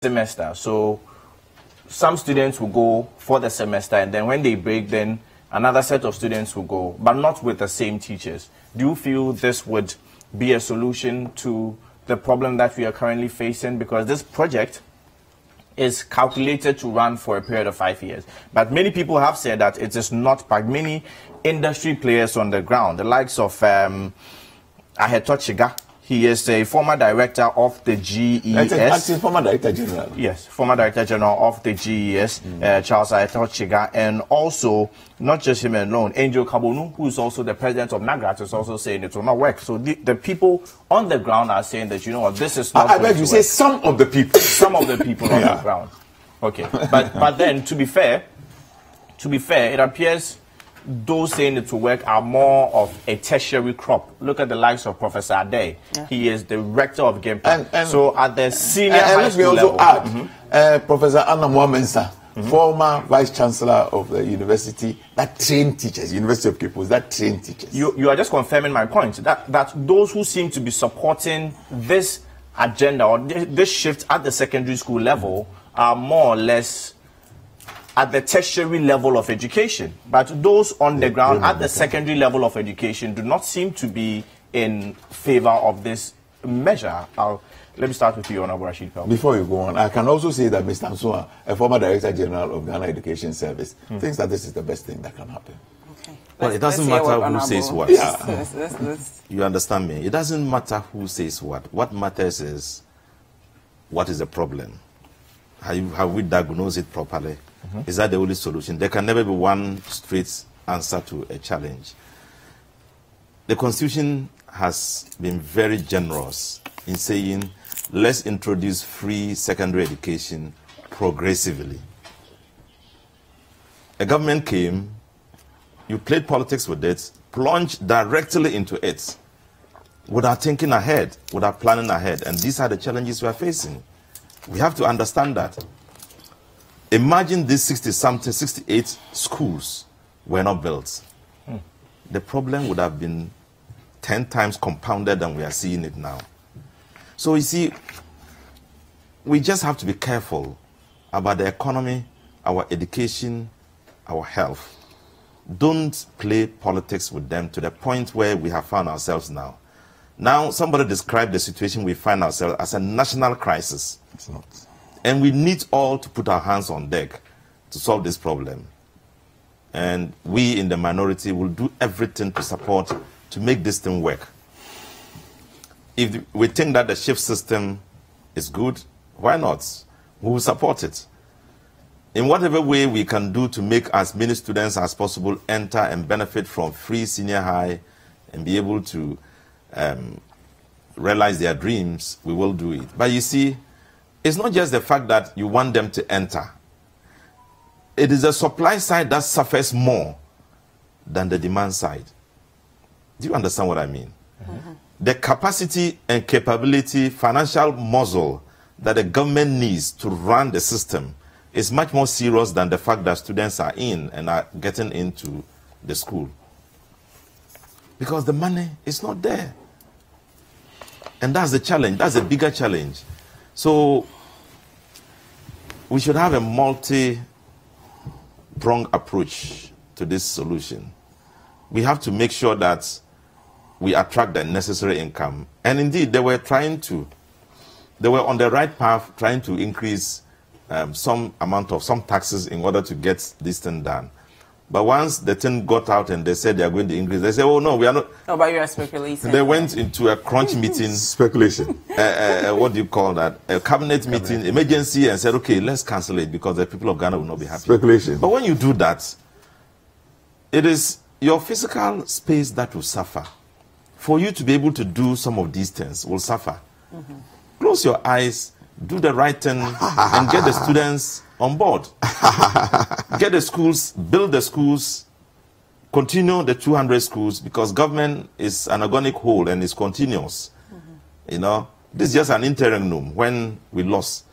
semester. So some students will go for the semester, and then when they break, then another set of students will go, but not with the same teachers. Do you feel this would be a solution to the problem that we are currently facing? Because this project is calculated to run for a period of 5 years. But many people have said that it is not, but many industry players on the ground, the likes of Aheto Chiga. He is a former director of the GES. Actually, former director general. Yes, former director general of the GES, Charles Aheto Chiga, and also, not just him alone, Angel Kabonu, who is also the president of NAGRAT, is also saying it will not work. So the people on the ground are saying that, you know what, this is not I beg you say some of the people. Some of the people on the ground. Okay, but then, to be fair, it appears those saying it will work are more of a tertiary crop. Look at the likes of Professor Ade. Yeah. He is the rector of GEMPA. So at the senior high school level. Let me also add, Professor Anna Moamensa, former vice chancellor of the university that trained teachers, University of Cape Coast, that trained teachers. You are just confirming my point, that those who seem to be supporting this agenda or this shift at the secondary school level are more or less at the tertiary level of education, but those on the ground at the secondary level of education do not seem to be in favor of this measure. Let me start with you, Honorable Rashid Pearl. Before you go on, I can also say that Mr. Ansua, a former Director General of Ghana Education Service, thinks that this is the best thing that can happen. Okay. Well, it doesn't matter who says what. Yeah. You understand me? It doesn't matter who says what. What matters is what is the problem. Have we diagnosed it properly? Is that the only solution? There can never be one straight answer to a challenge. The Constitution has been very generous in saying, let's introduce free secondary education progressively. A government came, you played politics with it, plunged directly into it, without thinking ahead, without planning ahead. And these are the challenges we are facing. We have to understand that. Imagine these 60-something, 68 schools were not built. The problem would have been 10 times compounded than we are seeing it now. So you see, we just have to be careful about the economy, our education, our health. Don't play politics with them to the point where we have found ourselves now. Now, somebody described the situation we find ourselves as a national crisis. It's not. And we need all to put our hands on deck to solve this problem. And we in the minority will do everything to support, to make this thing work. If we think that the shift system is good, why not? We will support it. In whatever way we can do to make as many students as possible enter and benefit from free senior high and be able to realize their dreams, we will do it. But you see, it's not just the fact that you want them to enter. It is the supply side that suffers more than the demand side. Do you understand what I mean? The capacity and capability, financial muscle that the government needs to run the system is much more serious than the fact that students are in and are getting into the school. Because the money is not there. And that's the challenge. That's a bigger challenge. So we should have a multi-pronged approach to this solution. We have to make sure that we attract the necessary income. And indeed, they were on the right path, trying to increase some taxes in order to get this thing done. But once the thing got out and they said they are going to increase, they said, oh, no, we are not. No, but you are speculating. They went into a crunch meeting. Speculation. What do you call that? A cabinet meeting, emergency, and said, okay, let's cancel it because the people of Ghana will not be happy. Speculation. But when you do that, it is your physical space that will suffer. For you to be able to do some of these things will suffer. Close your eyes, do the right thing, and get the students on board. Get the schools, build the schools, continue the 200 schools, because government is an organic whole and is continuous. You know, this is just an interim when we lost.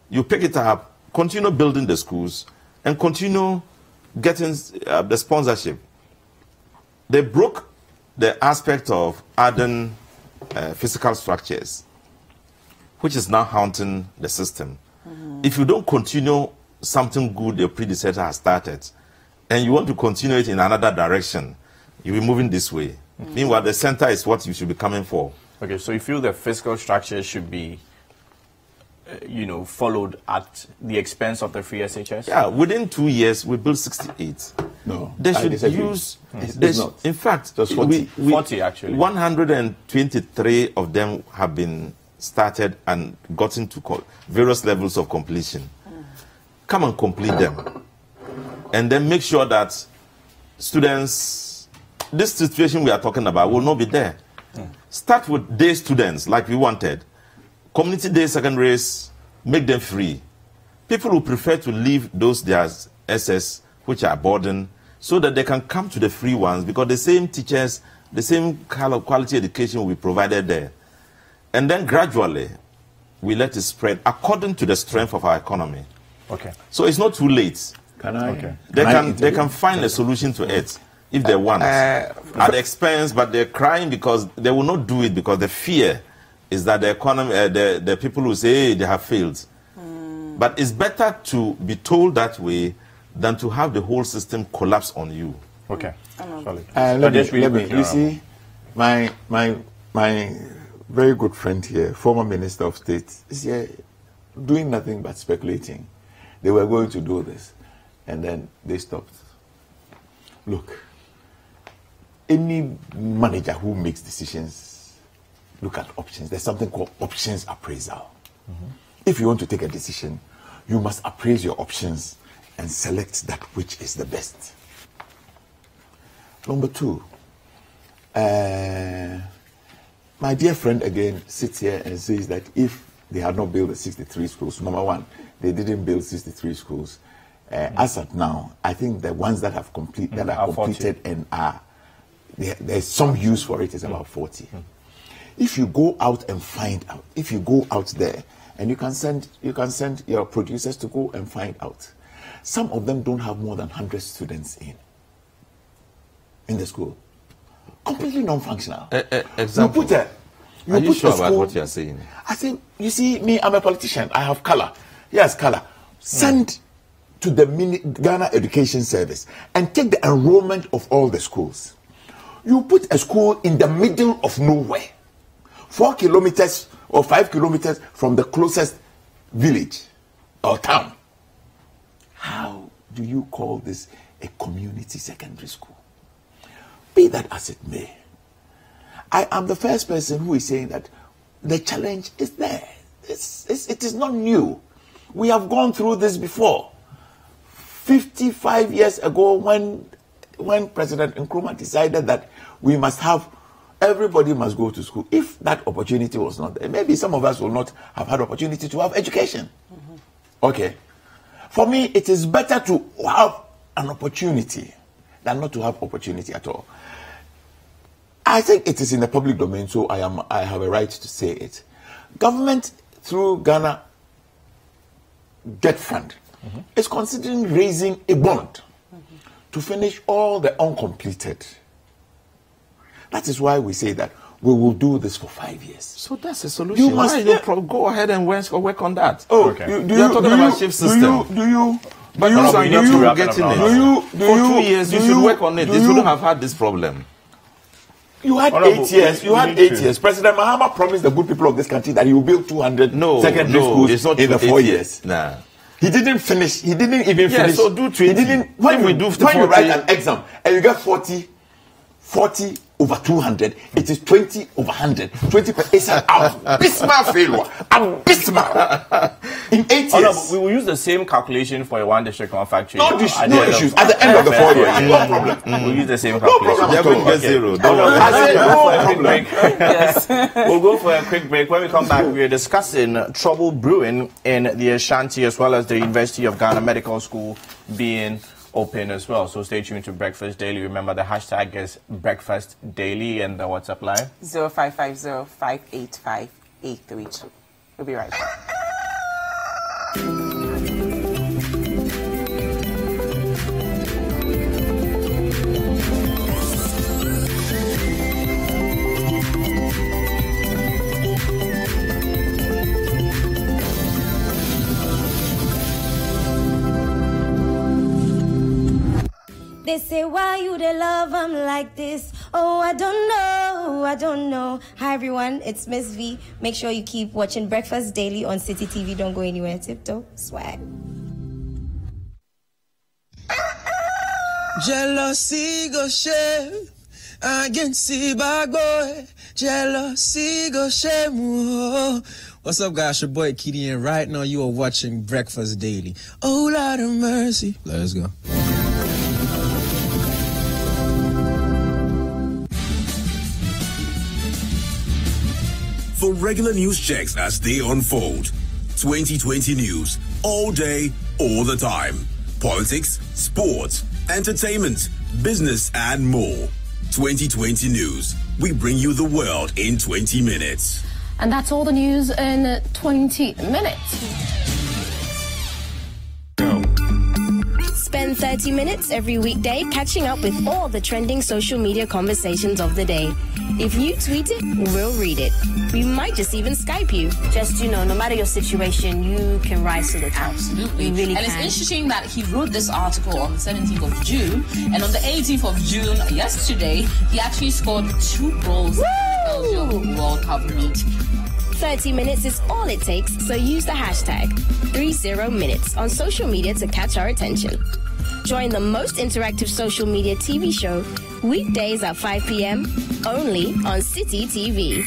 You pick it up, continue building the schools, and continue getting the sponsorship. They broke the aspect of adding physical structures, which is now haunting the system. if you don't continue something good your predecessor has started, and you want to continue it in another direction, you'll be moving this way. Meanwhile, the center is what you should be coming for. Okay, so you feel the fiscal structure should be, followed at the expense of the free SHS? Yeah, within 2 years, we built 68. No, They I should disagree. use, It's not. in fact, Just 40. 40 actually. 123 of them have been started and gotten to various levels of completion. Come and complete them. And then make sure that students, this situation we are talking about will not be there. Start with day students like we wanted. Community day secondaries, make them free. People who prefer to leave those their SS, which are burden, so that they can come to the free ones, because the same teachers, the same kind of quality education will be provided there. And then gradually, we let it spread according to the strength of our economy. Okay. So it's not too late. Can I? Okay. They can find a solution to it if they want. At the expense, but they're crying because they will not do it, because the fear is that the economy, the people will say, hey, they have failed. But it's better to be told that way than to have the whole system collapse on you. Okay. Solid. Let Just really me. quickly, You see, my very good friend here, former Minister of State, is here doing nothing but speculating. They were going to do this, and then they stopped. Look, any manager who makes decisions, look at options. There's something called options appraisal. If you want to take a decision, you must appraise your options and select that which is the best. Number two, my dear friend again sits here and says that if they had not built the 63 schools, number one, they didn't build 63 schools. As at now, I think the ones that have completed and are there's some use for it is about 40. If you go out and find out, if you go out there and you can send your producers to go and find out, some of them don't have more than 100 students in the school. Completely non-functional. Example. Are you sure about what you are saying? I think, you see, me, I'm a politician. I have color. Yes, color. Send to the Ghana Education Service and take the enrollment of all the schools. You put a school in the middle of nowhere, 4 kilometers or 5 kilometers from the closest village or town. How do you call this a community secondary school? Be that as it may, I am the first person who is saying that the challenge is there. It is not new. We have gone through this before. 55 years ago, when President Nkrumah decided that we must have, everybody must go to school. If that opportunity was not there, maybe some of us will not have had opportunity to have education. Okay. For me, it is better to have an opportunity than not to have opportunity at all. I think it is in the public domain, so I have a right to say it. Government, through Ghana Debt Fund, is considering raising a bond to finish all the uncompleted. That is why we say that we will do this for 5 years. So that's a solution. You must go ahead and work on that. Oh, okay. You're talking about shift system. But you are not getting it. For 2 years, you should work on it. They shouldn't have had this problem. You had 8 years. You had 8 years. President Mahama promised the good people of this country that he will build 200 secondary schools in the 4 years. Nah. He didn't finish. He didn't even finish. So do 20. He didn't. When you write an exam and you get 40 over 200, it is 20 over 100. 20%. It's an abysmal failure. Abysmal. In 8 years. We will use the same calculation for a one district, one factory. No issues. At the end of the 4 years. No problem. We'll use the same calculation. They're going to get zero. We'll go for a quick break. When we come back, we're discussing trouble brewing in the Ashanti, as well as the University of Ghana Medical School being open as well. So stay tuned to Breakfast Daily. Remember, the hashtag is Breakfast Daily, and the WhatsApp line 0550-585-832. We'll be right back. They say, why you they love them like this? Oh, I don't know. Hi, everyone. It's Miss V. Make sure you keep watching Breakfast Daily on City TV. Don't go anywhere. Tiptoe. Swag. Jealousy go shame against the bad boy. Jealousy go shame. Whoa. What's up, guys? Your boy Kitty, and right now you are watching Breakfast Daily. Oh, Lord of mercy. Let's go. For regular news checks as they unfold, 2020 news all day, all the time. Politics, sports, entertainment, business, and more. 2020 news. We bring you the world in 20 minutes. And that's all the news in 20 minutes. Spend 30 minutes every weekday catching up with all the trending social media conversations of the day. If you tweet it, we'll read it. We might just even Skype you. Just, no matter your situation, you can rise to the top. Absolutely. You really and can. It's interesting that he wrote this article on the 17th of June, and on the 18th of June, yesterday, he actually scored 2 goals in the Belgium World Cup meet. 30 minutes is all it takes, so use the hashtag 30minutes on social media to catch our attention. Join the most interactive social media TV show weekdays at 5 p.m. only on City TV.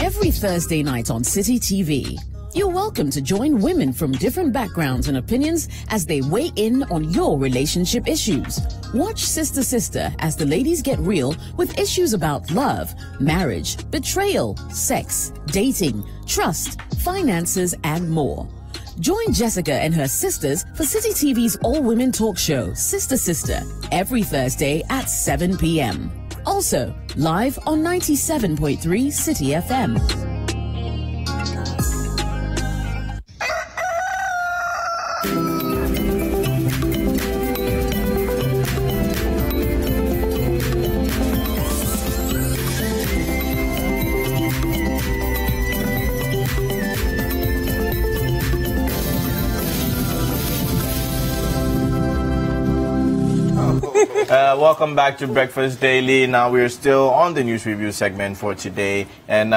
Every Thursday night on City TV, you're welcome to join women from different backgrounds and opinions as they weigh in on your relationship issues. Watch Sister Sister as the ladies get real with issues about love, marriage, betrayal, sex, dating, trust, finances, and more. Join Jessica and her sisters for City TV's all-women talk show, Sister Sister, every Thursday at 7 p.m. Also, live on 97.3 City FM. Welcome back to Breakfast Daily. Now we're still on the news review segment for today, and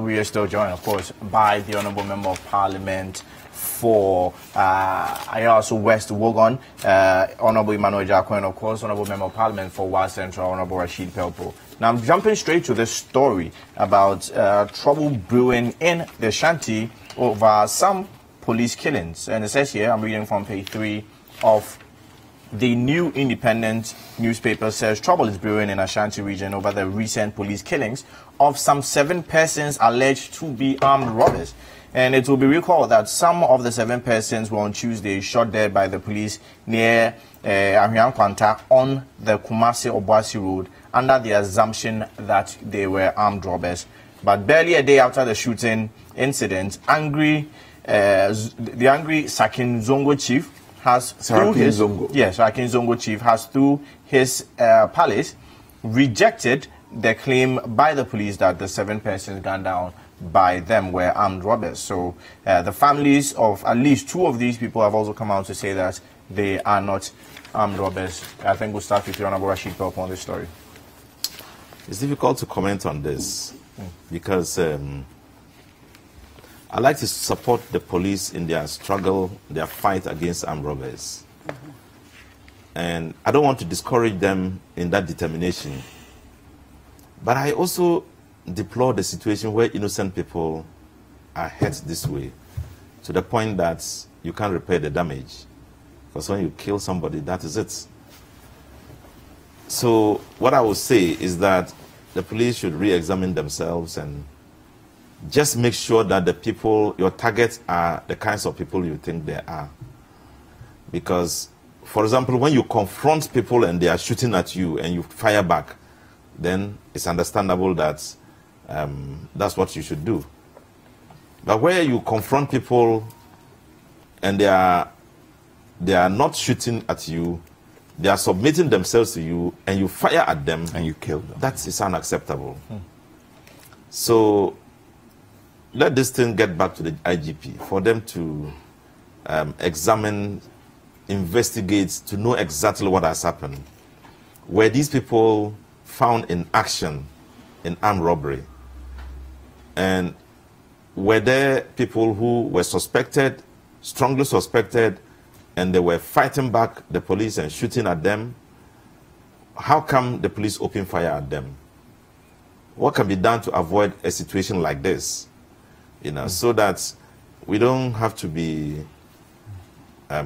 we are still joined, of course, by the Honourable Member of Parliament for Ayasu West Wogon, Honourable Emmanuel Jako, and of course, Honourable Member of Parliament for Wa Central, Honourable Rashid Pelpo. Now I'm jumping straight to this story about trouble brewing in the Ashanti over some police killings, and it says here, I'm reading from page 3 of the New Independent newspaper, says trouble is brewing in Ashanti region over the recent police killings of some 7 persons alleged to be armed robbers. And it will be recalled that some of the 7 persons were on Tuesday shot dead by the police near Ahwian Kwanta on the Kumasi-Obuasi road under the assumption that they were armed robbers. But barely a day after the shooting incident, the angry Sakin Zongo chief has through his Sakin Zongo chief has through his palace rejected the claim by the police that the 7 persons gunned down by them were armed robbers. So the families of at least 2 of these people have also come out to say that they are not armed robbers. I think we'll start with Honourable Rashid Pelpo on this story. It's difficult to comment on this because I like to support the police in their struggle, their fight against armed robbers. And I don't want to discourage them in that determination. But I also deplore the situation where innocent people are hurt this way, to the point that you can't repair the damage. Because when you kill somebody, that is it. So what I would say is that the police should re-examine themselves and just make sure that the people, your targets are the kinds of people you think they are. Because, for example, when you confront people and they are shooting at you and you fire back, then it's understandable that that's what you should do. But where you confront people and they are not shooting at you, they are submitting themselves to you, and you fire at them and you kill them, that is unacceptable. So let this thing get back to the IGP for them to examine, investigate to know exactly what has happened. Were these people found in action in armed robbery? And were there people who were suspected, strongly suspected, and they were fighting back the police and shooting at them? How come the police opened fire at them? What can be done to avoid a situation like this? So that we don't have to be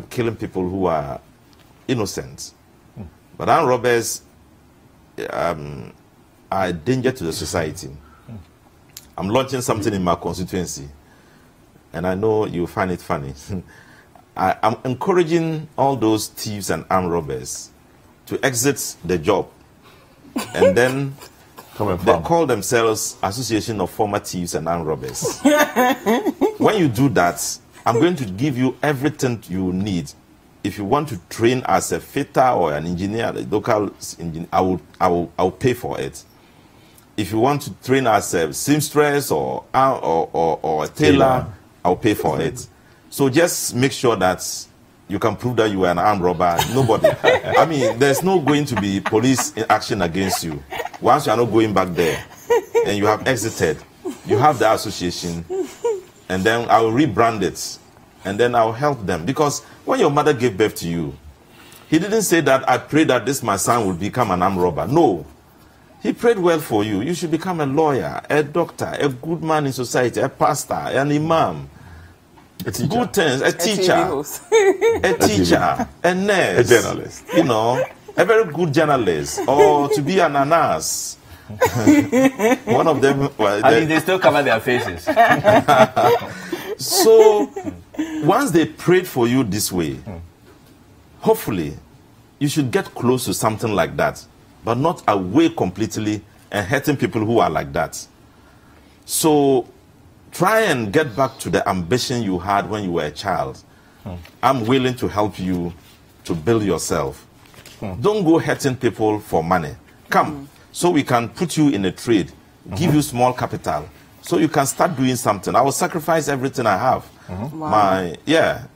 killing people who are innocent. But armed robbers are a danger to the society. I'm launching something in my constituency, and I know you'll find it funny. I'm encouraging all those thieves and armed robbers to exit the job, and then they call themselves Association of Former Thieves and Armed Robbers. When you do that, I'm going to give you everything you need. If you want to train as a fitter or an engineer, a local engineer, I will pay for it. If you want to train as a seamstress or a tailor, I'll pay for it. So just make sure that you can prove that you are an armed robber. Nobody. I mean, there's no going to be police action against you. Once you are not going back there and you have exited, you have the association, and then I will rebrand it, and then I'll help them. Because when your mother gave birth to you, he didn't say that I pray that this my son will become an armed robber. No. He prayed well for you. You should become a lawyer, a doctor, a good man in society, a pastor, an imam. A teacher. Good things, a teacher, a nurse, a journalist. A very good journalist, or to be an nurse. One of them. They still cover their faces. So, once they prayed for you this way, hopefully, you should get close to something like that, but not away completely and hurting people who are like that. So, try and get back to the ambition you had when you were a child. I'm willing to help you to build yourself. Don't go hurting people for money. Come, so we can put you in a trade, give you small capital, so you can start doing something. I will sacrifice everything I have. Wow.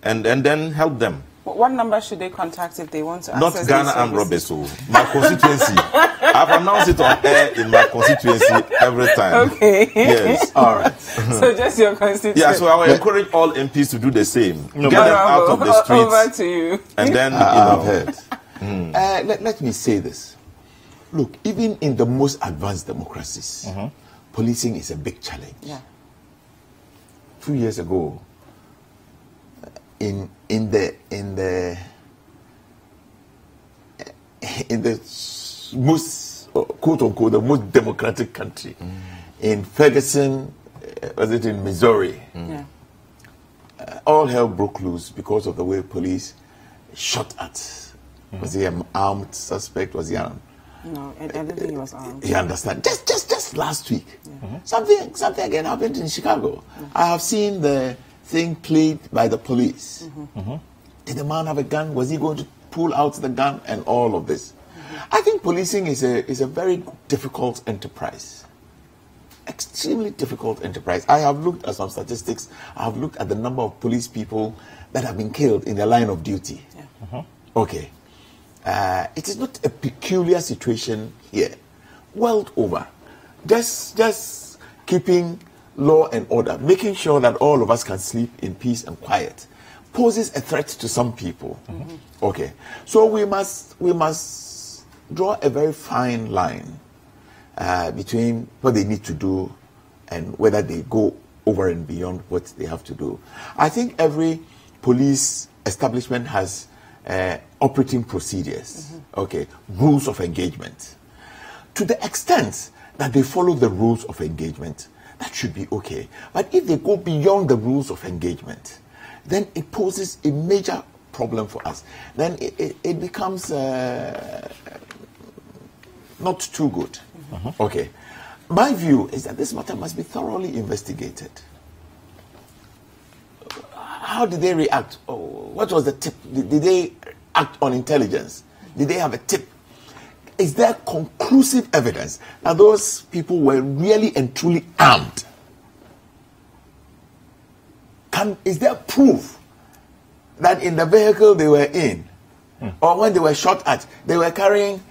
And then help them. What number should they contact if they want to access Not Ghana Armed Robbers, so my constituency. I've announced it on air in my constituency every time. Okay. Yes. All right. So just your constituency. Yeah, so I will encourage all MPs to do the same. Get them out of the streets. Over to you. And then, I've heard. Let me say this. Look, even in the most advanced democracies, policing is a big challenge. Yeah. 2 years ago, in the most, quote unquote, the most democratic country, in Ferguson, was it in Missouri? Yeah. All hell broke loose because of the way police shot at. Was he an armed suspect? Was he armed? No, I don't think he was armed. You understand? Just last week, something again happened in Chicago. I have seen the thing played by the police. Did the man have a gun? Was he going to pull out the gun? And all of this. I think policing is a very difficult enterprise. Extremely difficult enterprise. I have looked at some statistics. I have looked at the number of police people that have been killed in the line of duty. Okay. It is not a peculiar situation here. World over. Just keeping law and order, making sure that all of us can sleep in peace and quiet, poses a threat to some people. Okay. So we must draw a very fine line between what they need to do and whether they go over and beyond what they have to do. I think every police establishment has operating procedures, okay, rules of engagement. To the extent that they follow the rules of engagement, that should be okay. But if they go beyond the rules of engagement, then it poses a major problem for us. Then it becomes not too good. Okay. My view is that this matter must be thoroughly investigated. How did they react? What was the tip? Did they act on intelligence? Did they have a tip? Is there conclusive evidence that those people were really and truly armed? Is there proof that in the vehicle they were in, or when they were shot at, they were carrying.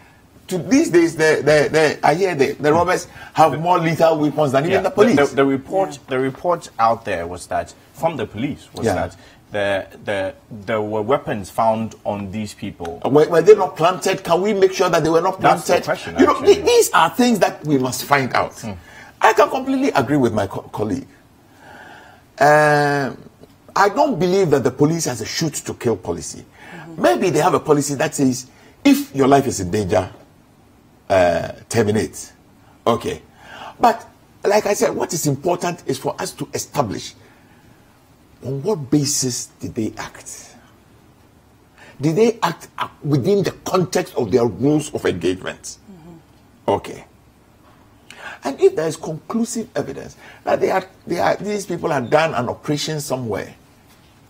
To these days, I hear the robbers have more lethal weapons than even the police. The report out there was that from the police was that there were weapons found on these people. Were they not planted? Can we make sure that they were not planted? That's the question, you know, these are things that we must find out. I can completely agree with my colleague. I don't believe that the police has a shoot to kill policy. Maybe they have a policy that says, if your life is in danger, terminate. Okay. But like I said, what is important is for us to establish on what basis did they act? Did they act within the context of their rules of engagement? Okay. And if there is conclusive evidence that these people had done an operation somewhere,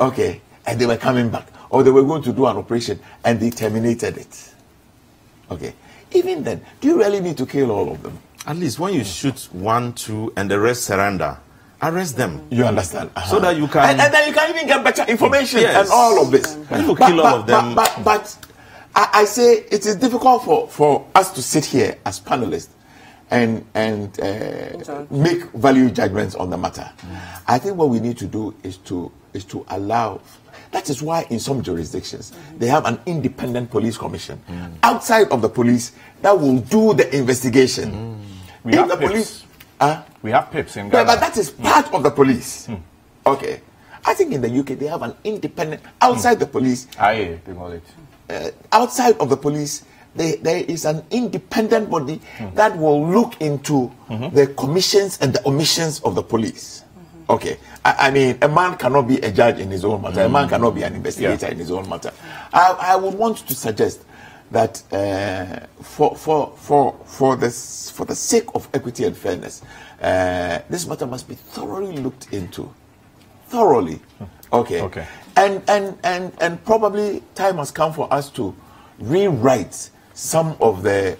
okay, and they were coming back, or they were going to do an operation and they terminated it, okay, even then, do you really need to kill all of them? At least when you shoot 1, 2, and the rest surrender, arrest them. You understand? So that you can... And then you can even get better information and all of this. If you kill all of them... But I say it is difficult for us to sit here as panelists and make value judgments on the matter. I think what we need to do is to allow... That is why in some jurisdictions they have an independent police commission outside of the police that will do the investigation. We have PIPs. We have PIPs in Ghana. But that is part of the police. Okay. I think in the UK they have an independent outside the police. Aye, they call it. Outside of the police, there is an independent body that will look into the commissions and the omissions of the police. Okay. I mean, a man cannot be a judge in his own matter. A man cannot be an investigator in his own matter. I would want to suggest that for the sake of equity and fairness, this matter must be thoroughly looked into. Thoroughly. Okay. Okay. And probably time has come for us to rewrite some of the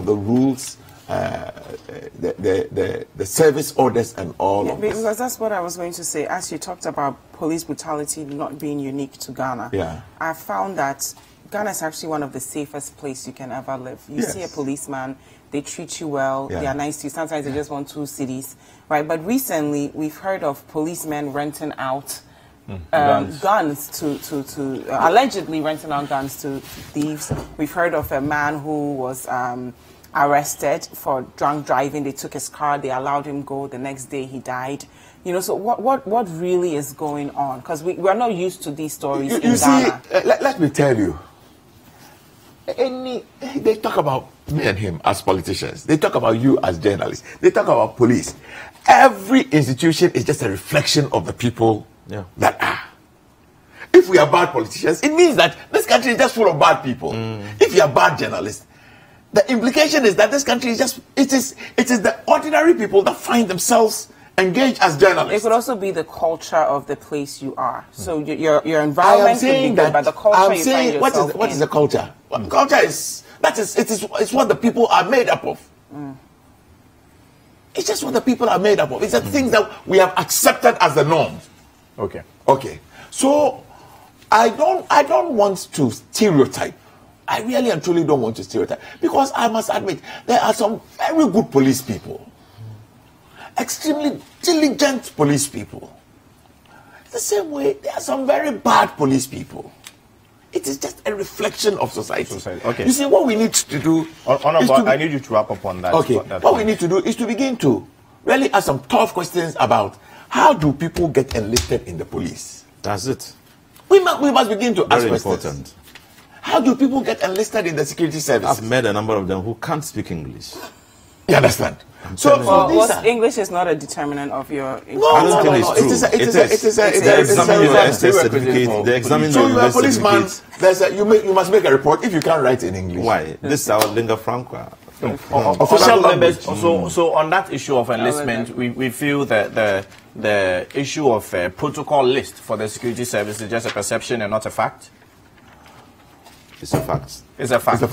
rules, the service orders and all of this. Because that's what I was going to say. As you talked about police brutality not being unique to Ghana, I found that Ghana is actually one of the safest places you can ever live. You see a policeman, they treat you well, they are nice to you. Sometimes they just want 2 cities, right? But recently, we've heard of policemen renting out guns to allegedly renting out guns to thieves. We've heard of a man who was arrested for drunk driving. They took his car, they allowed him go. The next day he died. You know, so what really is going on? Because we're not used to these stories in Ghana. Let me tell you. They talk about me and him as politicians. They talk about you as journalists. They talk about police. Every institution is just a reflection of the people that are. If we are bad politicians, it means that this country is just full of bad people. If you are bad journalists, the implication is that this country is just, it is the ordinary people that find themselves engaged as journalists. It could also be the culture of the place you are. So your environment could be good, but the culture you find yourself what is the culture? Culture is it's what the people are made up of. It's just what the people are made up of. It's the things that we have accepted as the norm. Okay. Okay. So I don't want to stereotype. I really and truly don't want to stereotype, because I must admit there are some very good police people, extremely diligent police people. The same way there are some very bad police people. It is just a reflection of society. Okay. You see, what we need to do... I need you to wrap up on that. Okay. What we need to do is to begin to really ask some tough questions about how do people get enlisted in the police. That's it. We must begin to ask questions. Very important. How do people get enlisted in the security service? I've met a number of them who can't speak English. You understand? English is not a determinant of your... I don't think it's true. They examine your STS certificate. They examine your university certificate. You must make a report if you can't write in English. Why? This is our lingua franca. Official language. So on that issue of enlistment, we feel that the issue of protocol list for the security service is just a perception and not a fact. It's a fact. It's a fact. It's a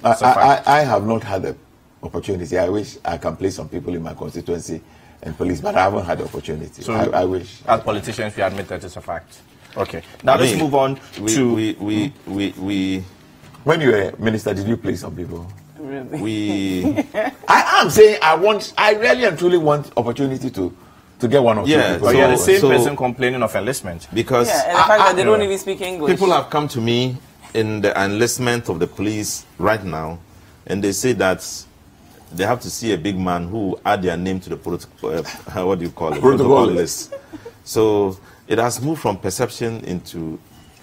fact. I have not had the opportunity. I wish I can place some people in my constituency and police, but I haven't had the opportunity. So I wish. As politicians, we admit that it's a fact. Okay. Now let's move on to... We when you were minister, did you play some people? Really? I am saying I really and truly want opportunity to get one or two people. But you're the same person complaining of enlistment. Because and the fact that they don't even speak English. People have come to me in the enlistment of the police right now, and they say that they have to see a big man who add their name to the what do you call it? Protocol list. So it has moved from perception into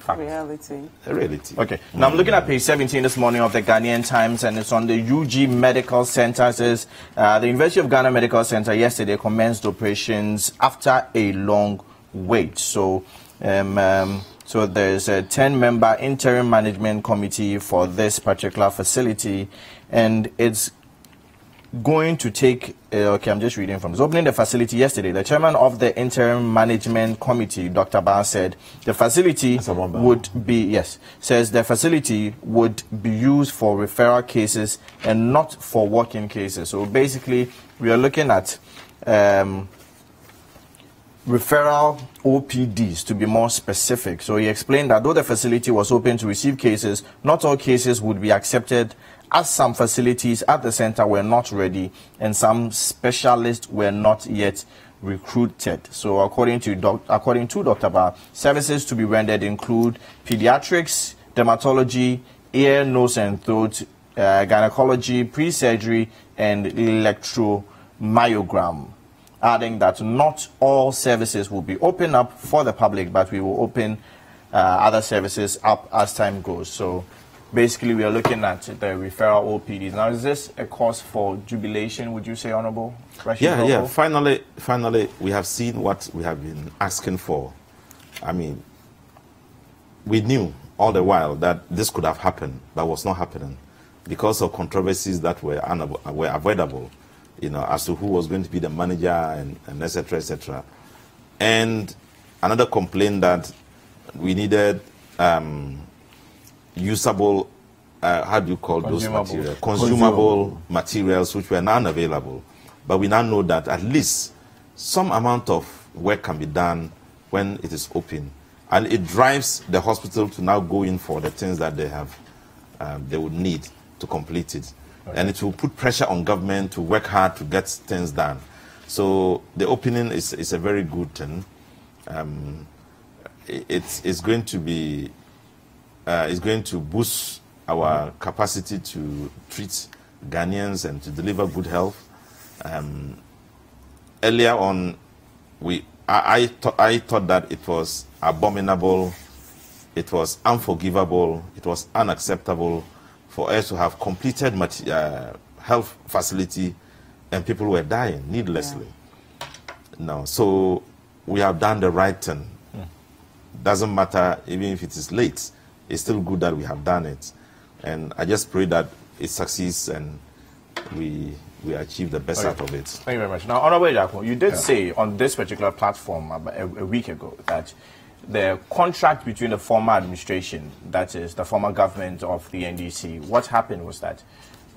reality. Okay. Now I'm looking at page 17 this morning of the Ghanaian Times, and it's on the UG Medical Center. It says the University of Ghana Medical Center yesterday commenced operations after a long wait. So so there's a 10-member interim management committee for this particular facility, and it's going to take, okay, I'm just reading from this. Opening the facility yesterday, the chairman of the interim management committee, Dr. Barr, said the facility would be, says the facility would be used for referral cases and not for walk-in cases. So basically, we are looking at referral OPDs, to be more specific. So he explained that though the facility was open to receive cases, not all cases would be accepted, as some facilities at the center were not ready and some specialists were not yet recruited. So according to Dr. Barr, services to be rendered include pediatrics, dermatology, ear, nose and throat, gynecology, pre-surgery, and electromyogram, adding that not all services will be open up for the public, but we will open other services up as time goes. So basically, we are looking at the referral OPDs. Now, is this a cause for jubilation, would you say, Honorable? Yeah. Finally, we have seen what we have been asking for. I mean, we knew all the while that this could have happened, but was not happening because of controversies that were avoidable, you know, as to who was going to be the manager and et cetera, et cetera. And another complaint that we needed usable, how do you call those materials? Consumable materials which were not available. But we now know that at least some amount of work can be done when it is open. And it drives the hospital to now go in for the things that they have, they would need to complete it. Okay. And it will put pressure on government to work hard to get things done. So the opening is a very good thing. It's going to be is going to boost our capacity to treat Ghanaians and to deliver good health. Earlier on, I thought that it was abominable, it was unforgivable, it was unacceptable for us to have completed health facility and people were dying needlessly. Yeah. No, so we have done the right thing. Doesn't matter even if it is late. It's still good that we have done it. And I just pray that it succeeds and we achieve the best out of it. Thank you very much. Now, Honorable Ejiakor, you did say on this particular platform a week ago that the contract between the former administration, that is the former government of the NDC, what happened was that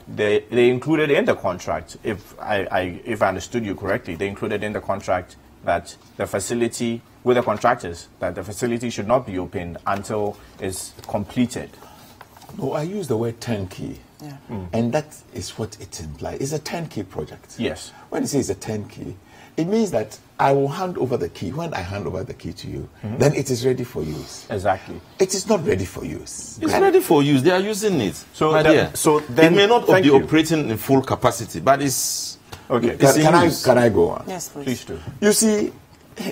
they included in the contract, if I understood you correctly, they included in the contract that the facility, with the contractors, that the facility should not be opened until it's completed. No, I use the word turnkey. Yeah. And that is what it implies. It's a turnkey project. Yes. When you say it's a turnkey, it means that I will hand over the key. When I hand over the key to you, then it is ready for use. Exactly. It is not ready for use. It's ready for use. They are using it. So then it may not be operating in full capacity, but it's okay. Can I go on? Yes, please. Please do. You see,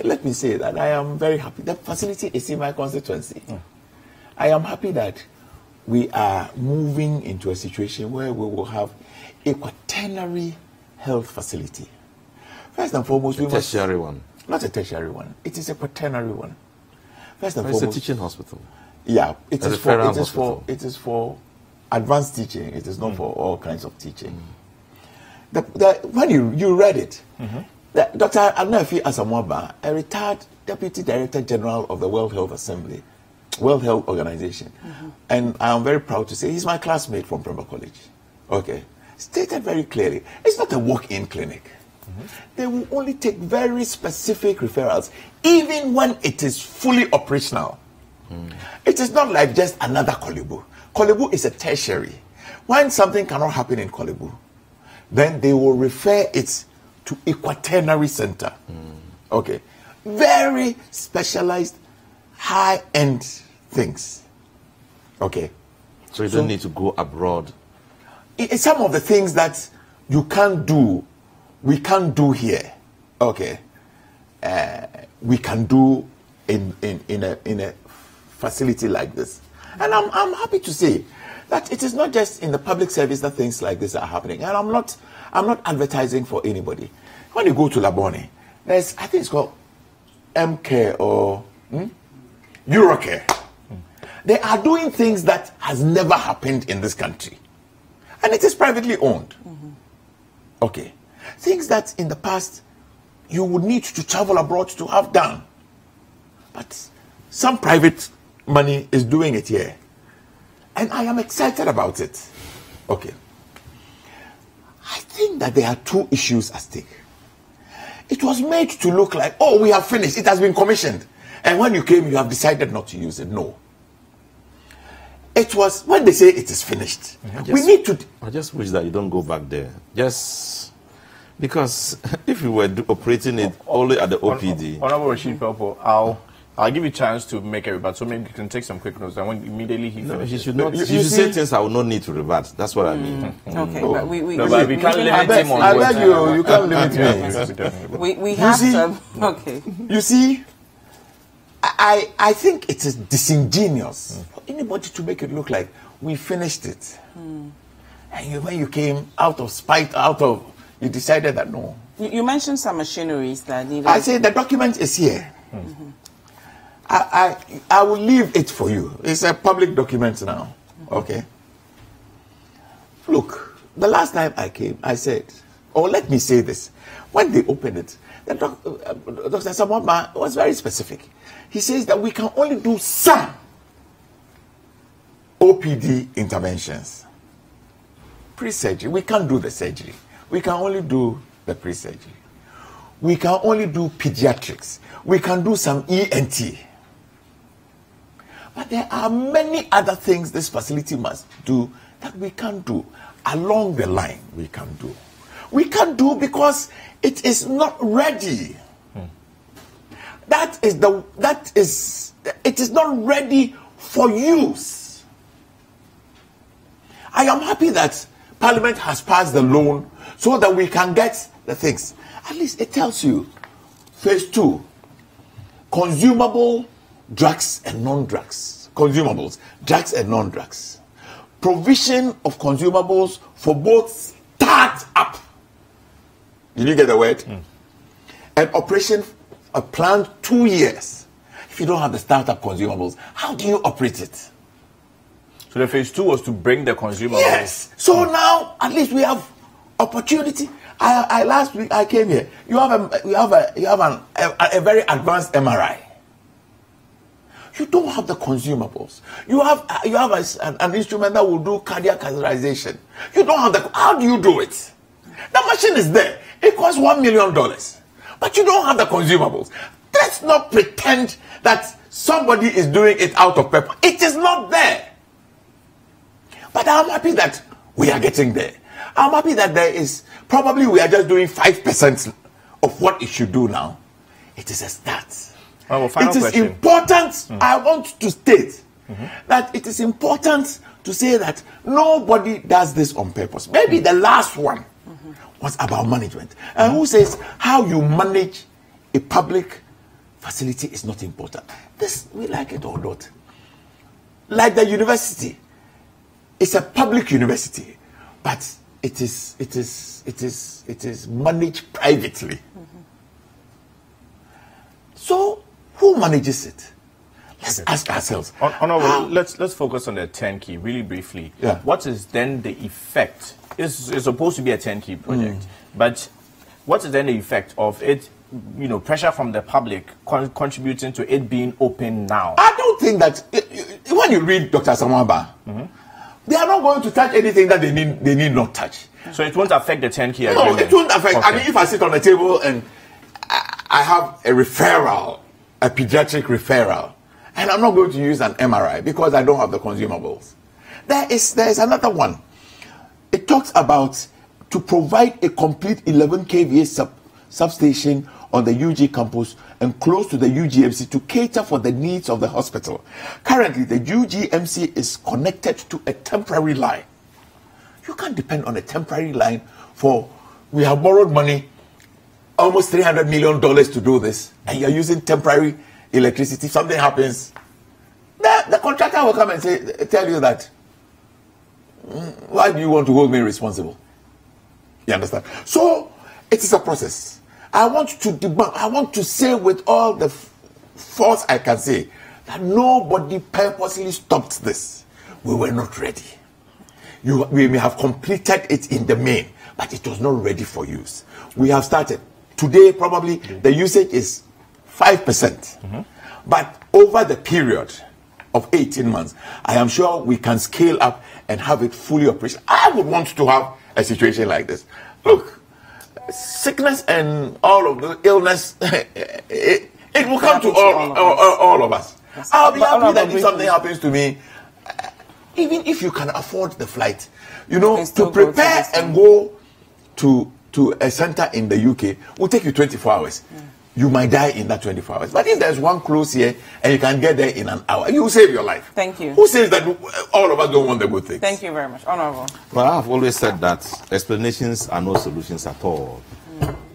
let me say that I am very happy. The facility is in my constituency. I am happy that we are moving into a situation where we will have a quaternary health facility. First and foremost, we must... tertiary one. Not a tertiary one. It is a quaternary one. First and foremost... It's a teaching hospital. Yeah. It is for advanced teaching. It is not for all kinds of teaching. When you read it, Dr. Anafi Asamoah, a retired Deputy Director General of the World Health Organization, and I am very proud to say he's my classmate from Prempeh College. Okay. Stated very clearly, it's not a walk-in clinic. They will only take very specific referrals, even when it is fully operational. It is not like just another Korle Bu. Korle Bu is a tertiary. When something cannot happen in Korle Bu, then they will refer it to a quaternary center. Okay. Very specialized, high-end things. Okay. So you don't need to go abroad. Some of the things that you can't do, we can't do here. Okay. We can do in a facility like this. And I'm happy to say that it is not just in the public service that things like this are happening. And I'm not advertising for anybody. When you go to Labone, there's, I think it's called MCare or Eurocare. They are doing things that has never happened in this country. And it is privately owned. Okay. Things that in the past you would need to travel abroad to have done. But some private money is doing it here. And I am excited about it. Okay. I think that there are two issues at stake. It was made to look like, oh, we have finished. It has been commissioned. And when you came, you have decided not to use it. No. It was, when they say it is finished, we need to... I just wish that you don't go back there. Just... Because if you were operating it only at the OPD... Honorable Rashid Pelpo, I'll give you a chance to make a rebut, so maybe you can take some quick notes. And when immediately he finishes... You should not. You should say things I will not need to rebut. That's what I mean. Okay, but we can't limit him on I beg you can't limit me. We have to... Okay. You see, I think it is disingenuous for anybody to make it look like we finished it. And when you came out of spite, you decided that no. You mentioned some machineries that needed... I say the document is here. I will leave it for you. It's a public document now. Okay. Look, the last time I came, I said, or let me say this. When they opened it, Dr. Samwaba was very specific. He says that we can only do some OPD interventions. Pre-surgery, we can't do the surgery. We can only do the pre-surgery. We can only do pediatrics. We can do some ENT. But there are many other things this facility must do that we can't do. Along the line, we can do. We can't do because it is not ready. It is not ready for use. I am happy that Parliament has passed the loan so that we can get the things. At least it tells you, phase 2, consumable drugs and non-drugs. Consumables, drugs and non-drugs. Provision of consumables for both start-up. Did you get the word? An operation planned 2 years. If you don't have the start-up consumables, how do you operate it? So the phase 2 was to bring the consumables. Yes. So now at least we have opportunity. I last week I came here. You have a very advanced MRI. You don't have the consumables. You have an instrument that will do cardiac catheterization. You don't have the. How do you do it? The machine is there. It costs $1 million, but you don't have the consumables. Let's not pretend that somebody is doing it out of purpose. It is not there. But I'm happy that we are getting there. I'm happy that there is, probably we are just doing 5% of what it should do now. It is a start. It is important, I want to state that it is important to say that nobody does this on purpose. Maybe the last one was about management. And who says how you manage a public facility is not important. This, we like it or not. Like the university. It's a public university, but it is managed privately. So who manages it? Let's ask ourselves. Let's focus on the 10 key really briefly. Yeah. What is then the effect? It's supposed to be a 10 key project, but what is then the effect of it? You know, pressure from the public contributing to it being open now. I don't think that when you read Dr. Samwaba, they are not going to touch anything that they need not touch. So it won't affect the 10 key agreement? No, it won't affect. Okay. I mean, if I sit on the table and I have a referral, a pediatric referral, and I'm not going to use an MRI because I don't have the consumables. There is another one. It talks about to provide a complete 11 kVA substation on the UG campus and close to the UGMC to cater for the needs of the hospital. Currently, the UGMC is connected to a temporary line. You can't depend on a temporary line we have borrowed money, almost $300 million to do this, and you're using temporary electricity. Something happens, the contractor will come and tell you that, why do you want to hold me responsible? You understand? So it is a process. I want to debunk, I want to say with all the force I can say that nobody purposely stopped this. We were not ready. We may have completed it in the main, but it was not ready for use. We have started. Today, probably the usage is 5%. But over the period of 18 months, I am sure we can scale up and have it fully operational. I would want to have a situation like this. Look, sickness and all of the illness, it will come to all of us. I'll be happy that if something happens to me, even if you can afford the flight, to prepare and go to a center in the UK will take you 24 hours. You might die in that 24 hours. But if there's one close here and you can get there in an hour, you will save your life. Thank you. Who says that all of us don't want the good things? Thank you very much. Honorable. Well, I've always said that explanations are no solutions at all.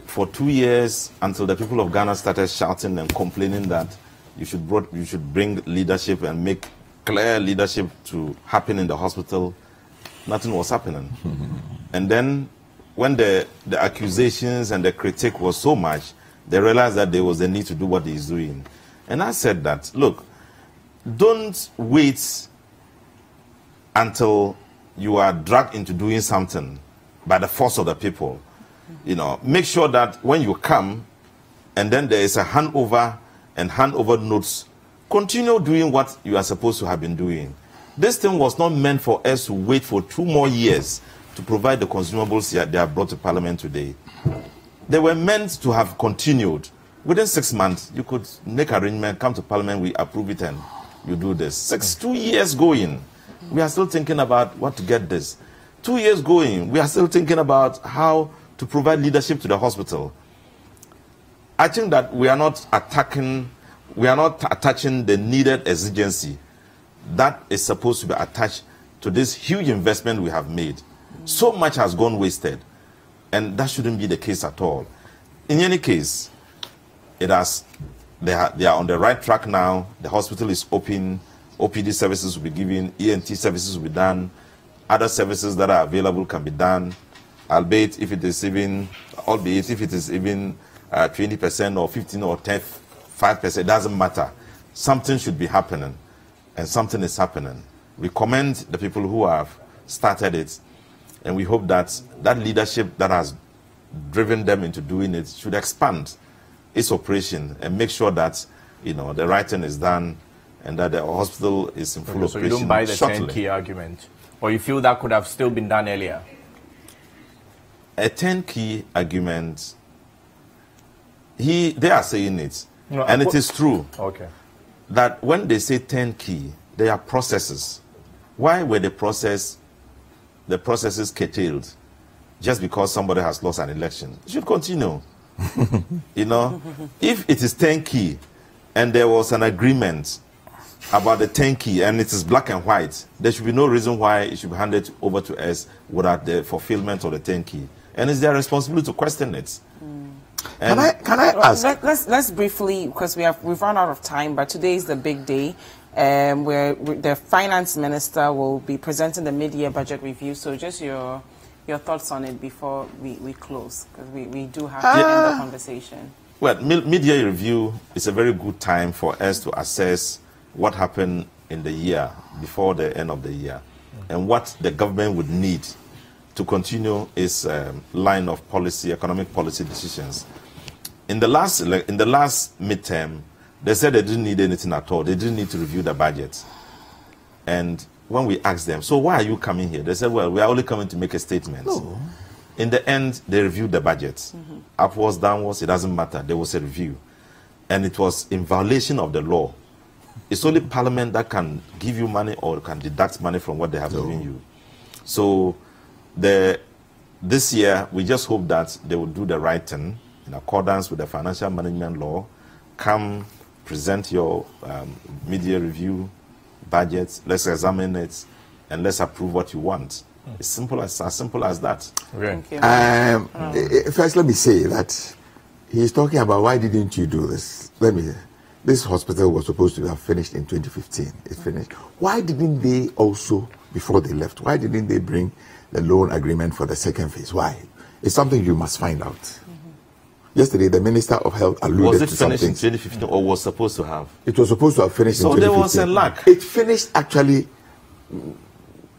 For 2 years, until the people of Ghana started shouting and complaining that you should bring leadership and make clear leadership to happen in the hospital, nothing was happening. And then when the accusations and the critique was so much, they realized that there was a need to do what he's doing. And I said that, look, don't wait until you are dragged into doing something by the force of the people. Make sure that when you come and then there is a handover and handover notes, continue doing what you are supposed to have been doing. This thing was not meant for us to wait for 2 more years to provide the consumables they have brought to Parliament today. They were meant to have continued. Within 6 months, you could make arrangement, come to Parliament, we approve it, and you do this. 2 years going, we are still thinking about what to get this. 2 years going, we are still thinking about how to provide leadership to the hospital. I think that we are not attaching the needed exigency that is supposed to be attached to this huge investment we have made. So much has gone wasted. And that shouldn't be the case at all. In any case, they are on the right track now. The hospital is open. OPD services will be given. ENT services will be done. Other services that are available can be done. Albeit if it is even 20% or 15 or 10, 5%, it doesn't matter. Something should be happening. And something is happening. We commend the people who have started it. And we hope that that leadership that has driven them into doing it should expand its operation and make sure that the right thing is done and that the hospital is in full operation. So you don't buy the shortly. 10 key argument, or you feel that could have still been done earlier? A 10 key argument. They are saying it, and it is true. Okay. That when they say 10 key, there are processes. Why were the processes curtailed just because somebody has lost an election? It should continue. If it is 10 key and there was an agreement about the 10 key and it is black and white, there should be no reason why it should be handed over to us without the fulfillment of the 10 key. And it's their responsibility to question it. Can I ask? Let's briefly, because we've run out of time, but today is the big day. Where the finance minister will be presenting the mid-year budget review. So just your thoughts on it before we close, because we do have to end the conversation. Well, mid-year review is a very good time for us to assess what happened in the year before the end of the year and what the government would need to continue its line of policy, economic policy decisions. In the last midterm, they said they didn't need anything at all. They didn't need to review the budget. And when we asked them, so why are you coming here? They said, well, we are only coming to make a statement. No. In the end, they reviewed the budget. Upwards, downwards, it doesn't matter. There was a review. And it was in violation of the law. It's only Parliament that can give you money or can deduct money from what they have given you. So this year, we just hope that they will do the right thing in accordance with the financial management law. Come, present your media review budget. Let's examine it, and let's approve what you want. It's simple as that. First, let me say that he's talking about why didn't you do this? This hospital was supposed to have finished in 2015. It's finished. Why didn't they also, before they left, why didn't they bring the loan agreement for the second phase? Why? It's something you must find out. Yesterday, the Minister of Health alluded to something. Was it finished in 2015 or was supposed to have? It was supposed to have finished in 2015. So there was a lack. It finished actually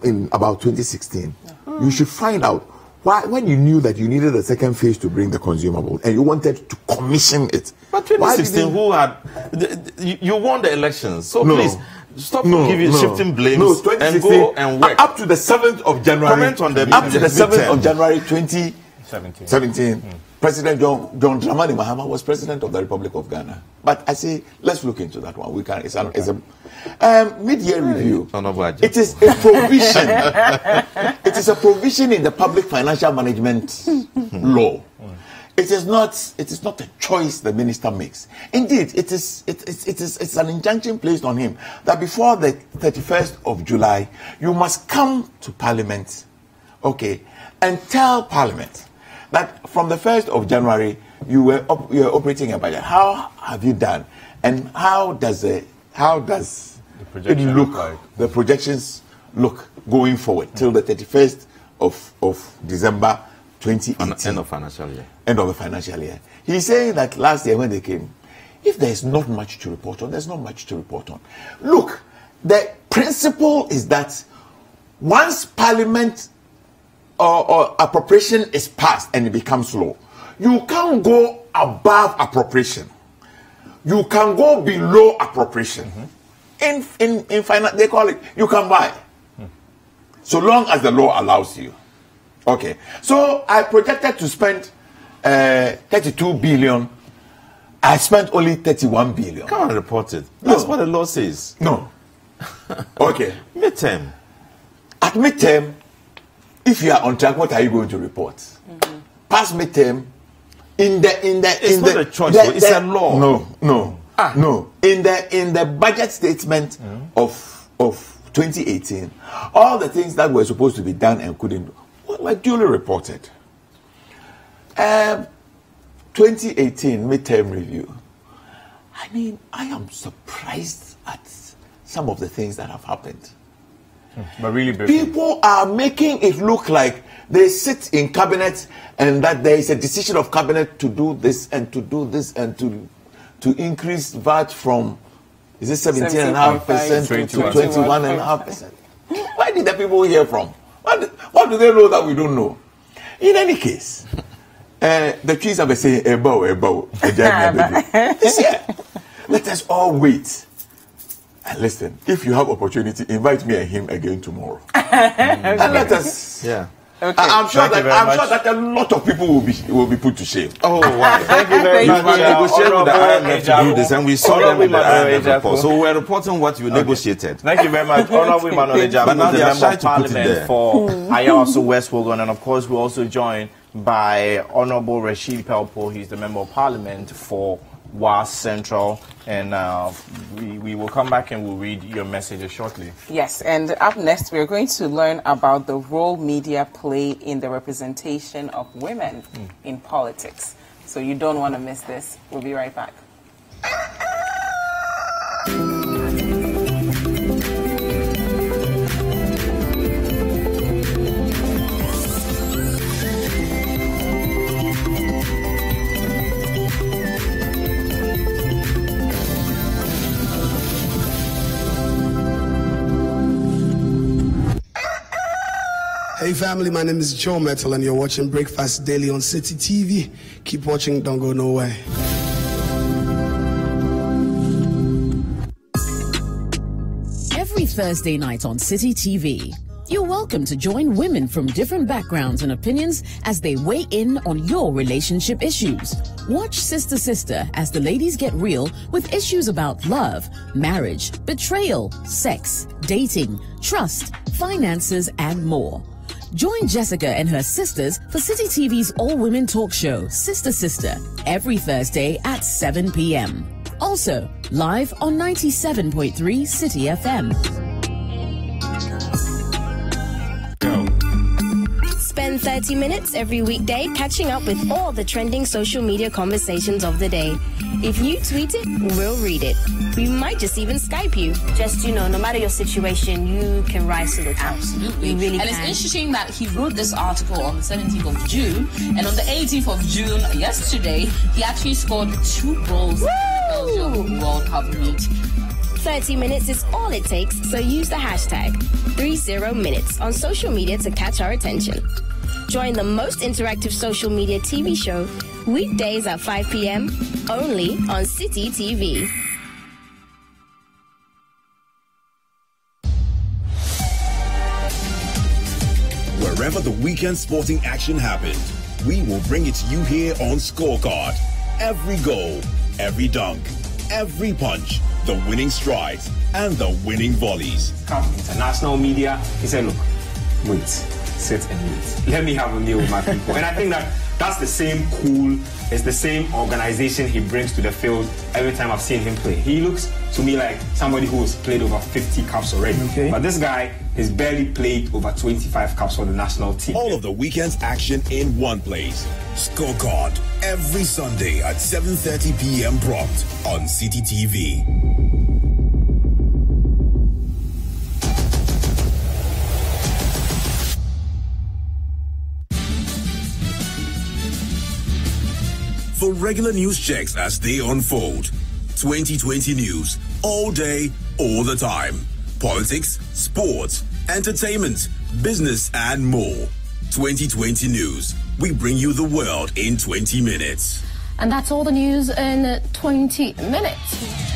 in about 2016. You should find out why, when you knew that you needed a second phase to bring the consumable and you wanted to commission it. But 2016, who had you won the elections? So please stop shifting blames and go and work. Up to the 7th of January. Comment on the up to the 7th of January 2017. President John Dramani Mahama was president of the Republic of Ghana. But I say, let's look into that one. We can. It's a mid-year review. It is a provision. It is a provision in the Public Financial Management Law. It is not a choice the minister makes. Indeed, it's an injunction placed on him that before the 31st of July, you must come to Parliament, and tell Parliament that from the 1st of January, you are operating a budget. How have you done? And how does it look? The projections look going forward till the 31st of December 2018. End of financial year. End of the financial year. He's saying that last year when they came, if there is not much to report on, there's not much to report on. Look, the principle is that once Parliament or appropriation is passed and it becomes law, you can't go above appropriation. You can go below appropriation. In finance, they call it, you can buy. So long as the law allows you. Okay. So I projected to spend 32 billion. I spent only 31 billion. Come on, report it. That's what the law says. No. Okay. Midterm. At midterm, if you are on track, what are you going to report? Past midterm, it's not a choice. It's a law. No. In the budget statement of 2018, all the things that were supposed to be done and couldn't were duly reported. 2018 midterm review. I mean, I am surprised at some of the things that have happened. But really, people are making it look like they sit in cabinet and that there is a decision of cabinet to do this and to do this and to increase VAT from, is it 17.5% to 21.5%? Where did the people hear from? What do they know that we don't know? In any case, the trees have been saying, this year, let us all wait. And listen, if you have opportunity, invite me and him again tomorrow. And let us. Yeah. Okay. I'm sure that a lot of people will be put to shame. Oh, wow. Thank you very much. We negotiated with the IMF to do this, and we saw them with the IMF report. So we're reporting what you negotiated. Thank you very much. Honorable Emmanuel Ejabu, but now the they are member shy of to put it there. Parliament for Ayawaso West Wuogon, and of course we're also joined by Honorable Rashid Pelpo. He's the member of Parliament for WAS Central, and we will come back and we'll read your messages shortly. Yes, and up next we're going to learn about the role media play in the representation of women in politics. So you don't want to miss this. We'll be right back. Hey family, my name is Joe Metal and you're watching Breakfast Daily on City TV. Keep watching, don't go nowhere. Every Thursday night on City TV. You're welcome to join women from different backgrounds and opinions as they weigh in on your relationship issues. Watch Sister Sister as the ladies get real with issues about love, marriage, betrayal, sex, dating, trust, finances, and more. Join Jessica and her sisters for City TV's all-women talk show, Sister Sister, every Thursday at 7 p.m. Also, live on 97.3 City FM. Spend 30 minutes every weekday catching up with all the trending social media conversations of the day. If you tweet it, we'll read it. We might just even Skype you. Just, no matter your situation, you can rise to the top. Absolutely. You really and can. It's interesting that he wrote this article on the 17th of June, and on the 18th of June, yesterday, he actually scored 2 goals in the Belgium World Cup meet. 30 minutes is all it takes, so use the hashtag 30minutes on social media to catch our attention. Join the most interactive social media TV show weekdays at 5 p.m. only on City TV. Wherever the weekend sporting action happened, we will bring it to you here on Scorecard. Every goal, every dunk, every punch, the winning strides, and the winning volleys. International media, he said, look, wait, sit and wait. Let me have a meal with my people. And I think that's the same cool, it's the same organization he brings to the field every time I've seen him play. He looks to me like somebody who's played over 50 caps already. Okay. But this guy has barely played over 25 caps for the national team. All of the weekend's action in one place. Scorecard, every Sunday at 7:30 p.m. prompt on City TV. For regular news checks as they unfold, 2020 news, all day, all the time. Politics, sports, entertainment, business, and more. 2020 news. We bring you the world in 20 minutes. And that's all the news in 20 minutes.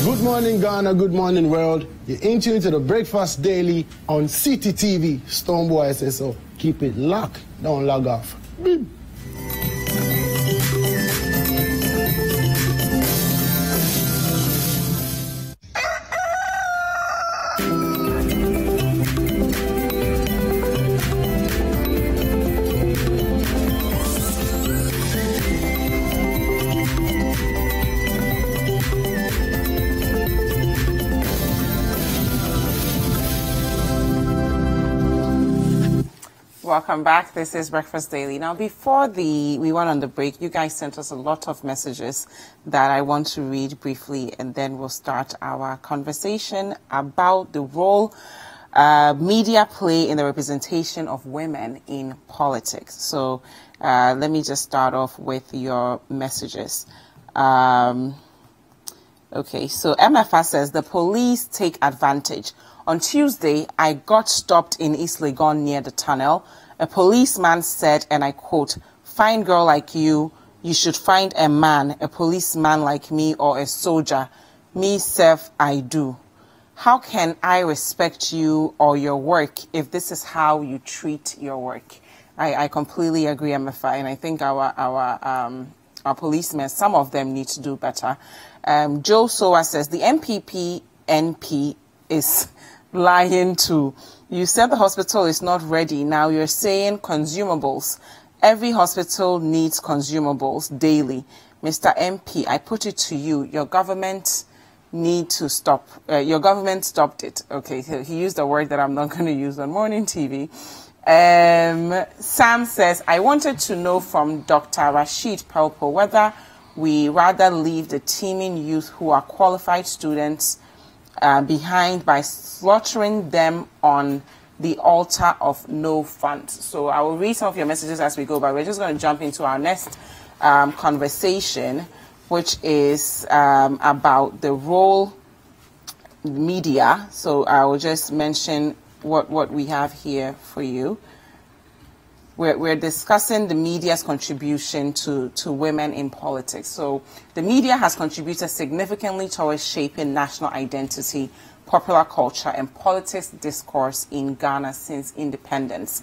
Good morning, Ghana. Good morning, world. You're in tune to the Breakfast Daily on City TV. Stonebwoy says so. Keep it locked. Don't log off. Beep. Welcome back. This is Breakfast Daily. Now, before we went on the break, you guys sent us a lot of messages that I want to read briefly, and then we'll start our conversation about the role media play in the representation of women in politics. So let me just start off with your messages. Okay, so MFA says the police take advantage. On Tuesday, I got stopped in East Legon near the tunnel. A policeman said, and I quote, "Fine girl like you, you should find a man, a policeman like me or a soldier. Me self, I do. How can I respect you or your work if this is how you treat your work?" I completely agree, MFI, and I think our policemen, some of them need to do better. Joe Soa says the NP is lying too. You said the hospital is not ready. Now you're saying consumables. Every hospital needs consumables daily. Mr. MP, I put it to you. Your government need to stop. Your government stopped it. Okay, he used a word that I'm not going to use on morning TV. Sam says, I wanted to know from Dr. Rashid Pelpo whether we rather leave the teeming youth who are qualified students behind by slaughtering them on the altar of no funds. So I will read some of your messages as we go, but we're just going to jump into our next conversation, which is about the role media. So I will just mention what we have here for you. we're discussing the media's contribution to women in politics. So the media has contributed significantly towards shaping national identity, popular culture, and politics discourse in Ghana since independence.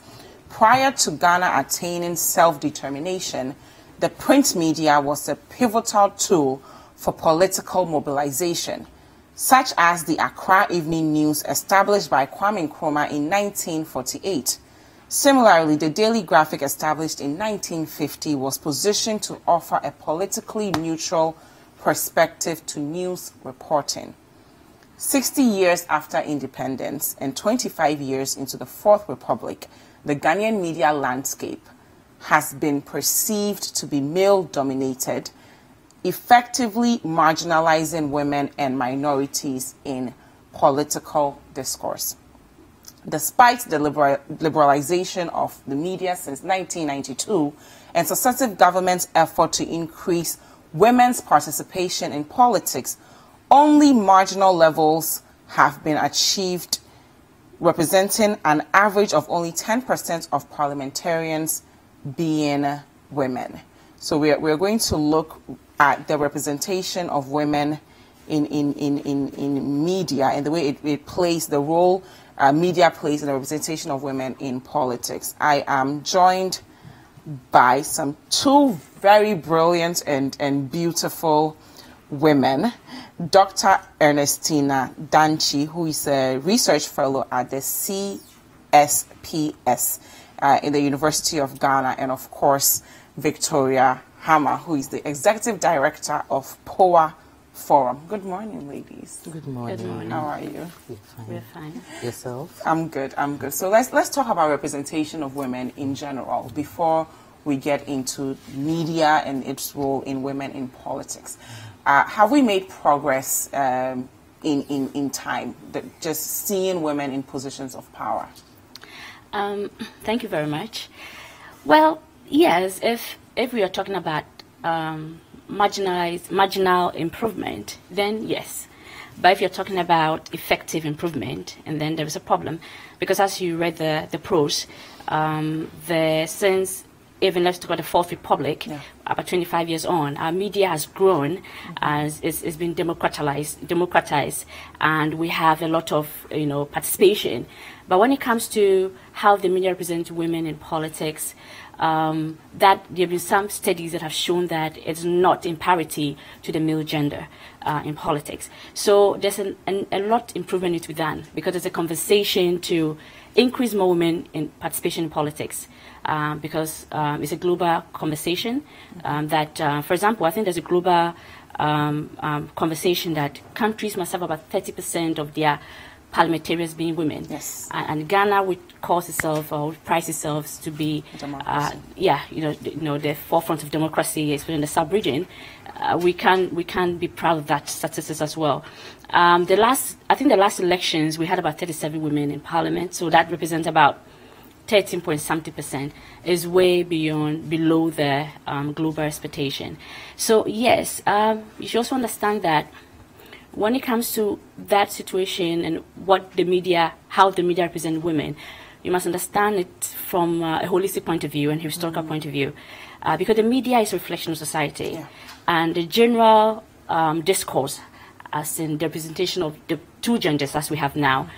Prior to Ghana attaining self-determination, the print media was a pivotal tool for political mobilization, such as the Accra Evening News established by Kwame Nkrumah in 1948. Similarly, the Daily Graphic, established in 1950, was positioned to offer a politically neutral perspective to news reporting. 60 years after independence and 25 years into the Fourth Republic, the Ghanaian media landscape has been perceived to be male-dominated, effectively marginalizing women and minorities in political discourse. Despite the liberalization of the media since 1992 and successive governments' effort to increase women's participation in politics, only marginal levels have been achieved, representing an average of only 10% of parliamentarians being women. So we're going to look at the representation of women in media and the way it plays, the role media plays in the representation of women in politics. I am joined by two very brilliant and beautiful women. Dr. Ernestina Dankyi, who is a research fellow at the CSPS in the University of Ghana, and of course, Victoria Hammer, who is the executive director of POA Forum. Good morning, ladies. Good morning. Good morning. How are you? We're fine. Yourself? I'm good. So let's talk about representation of women in general before we get into media and its role in women in politics. Have we made progress in time, just seeing women in positions of power? Thank you very much. Well, yes, if we are talking about marginal improvement, then yes. But if you're talking about effective improvement, and then there is a problem, because as you read the prose, since even let's talk about the Fourth Republic, about 25 years on, our media has grown, as it's been democratized, and we have a lot of participation. But when it comes to how the media represents women in politics, that there have been some studies that have shown that it's not in parity to the male gender in politics. So there's a lot improvement needs to be done, because there's a conversation to increase more women in participation in politics, because it's a global conversation that, for example, I think there's a global conversation that countries must have about 30% of their parliamentarians being women. Yes. And Ghana would calls itself or prides itself to be, the forefront of democracy, especially in the sub-region. We can be proud of that statistics as well. I think the last elections we had about 37 women in parliament, so that represents about 13.something%, is way below the global expectation. So yes, you should also understand that when it comes to that situation and how the media represents women, you must understand it from a holistic point of view and historical point of view, because the media is a reflection of society, and the general discourse, as in the representation of the two genders as we have now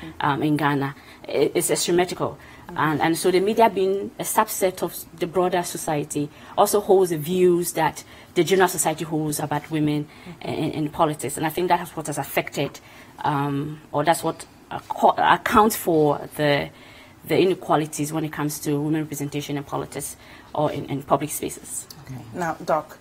in Ghana, is asymmetrical. And so the media, being a subset of the broader society, also holds the views that the general society holds about women in politics. And I think that's what has affected, or that's what accounts for the inequalities when it comes to women representation in politics or in public spaces. Okay. Now, Doc,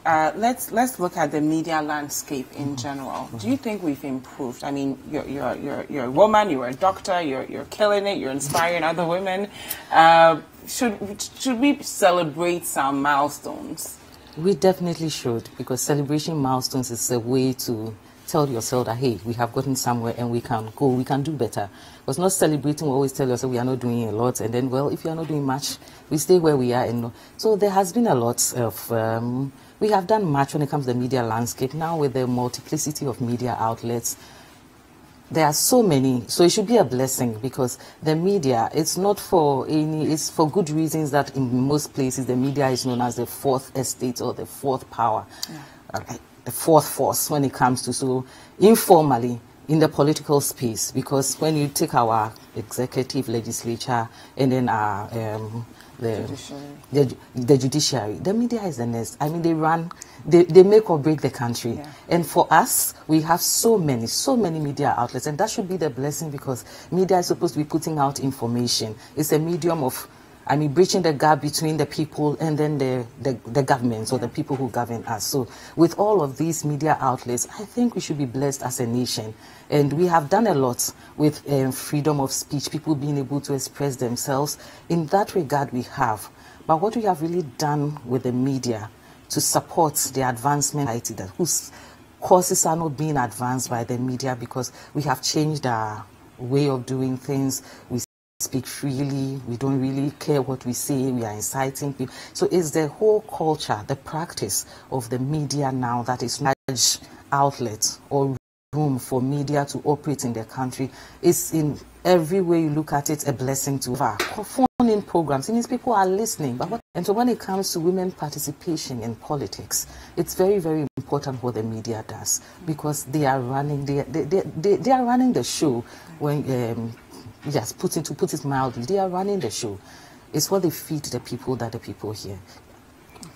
let's look at the media landscape in general. Do you think we've improved? I mean, you're a woman, you're a doctor, you're killing it, you're inspiring other women. Should we celebrate some milestones? We definitely should, because celebration milestones is a way to tell yourself that, hey, we have gotten somewhere and we can do better. Because not celebrating, we always tell yourself we are not doing a lot, and then, well, if you are not doing much, we stay where we are. And so there has been a lot of, we have done much when it comes to the media landscape. Now with the multiplicity of media outlets, there are so many, so it should be a blessing, because the media, it's not for any, it's for good reasons that in most places the media is known as the fourth estate or the fourth power, the fourth force when it comes to, so informally in the political space, because when you take our executive, legislature, and then our the judiciary, the media is the next. I mean, they make or break the country. Yeah. And for us, we have so many media outlets, and that should be the blessing, because media is supposed to be putting out information. It's a medium of, I mean, bridging the gap between the people and then the governments or the people who govern us. So with all of these media outlets, I think we should be blessed as a nation. And we have done a lot with freedom of speech, people being able to express themselves. In that regard, we have. But what we have really done with the media to support the advancement of society, whose causes are not being advanced by the media, because we have changed our way of doing things. We speak freely, we don't really care what we say, we are inciting people. So it's the whole culture, the practice of the media now that is large outlet or room for media to operate in the country. It's in every way you look at it a blessing to our phone-in programs. It means people are listening. And so when it comes to women participation in politics, it's very, very important what the media does, because they are running they are running the show. When yes, to put it mildly, they are running the show. It's what they feed the people that the people hear.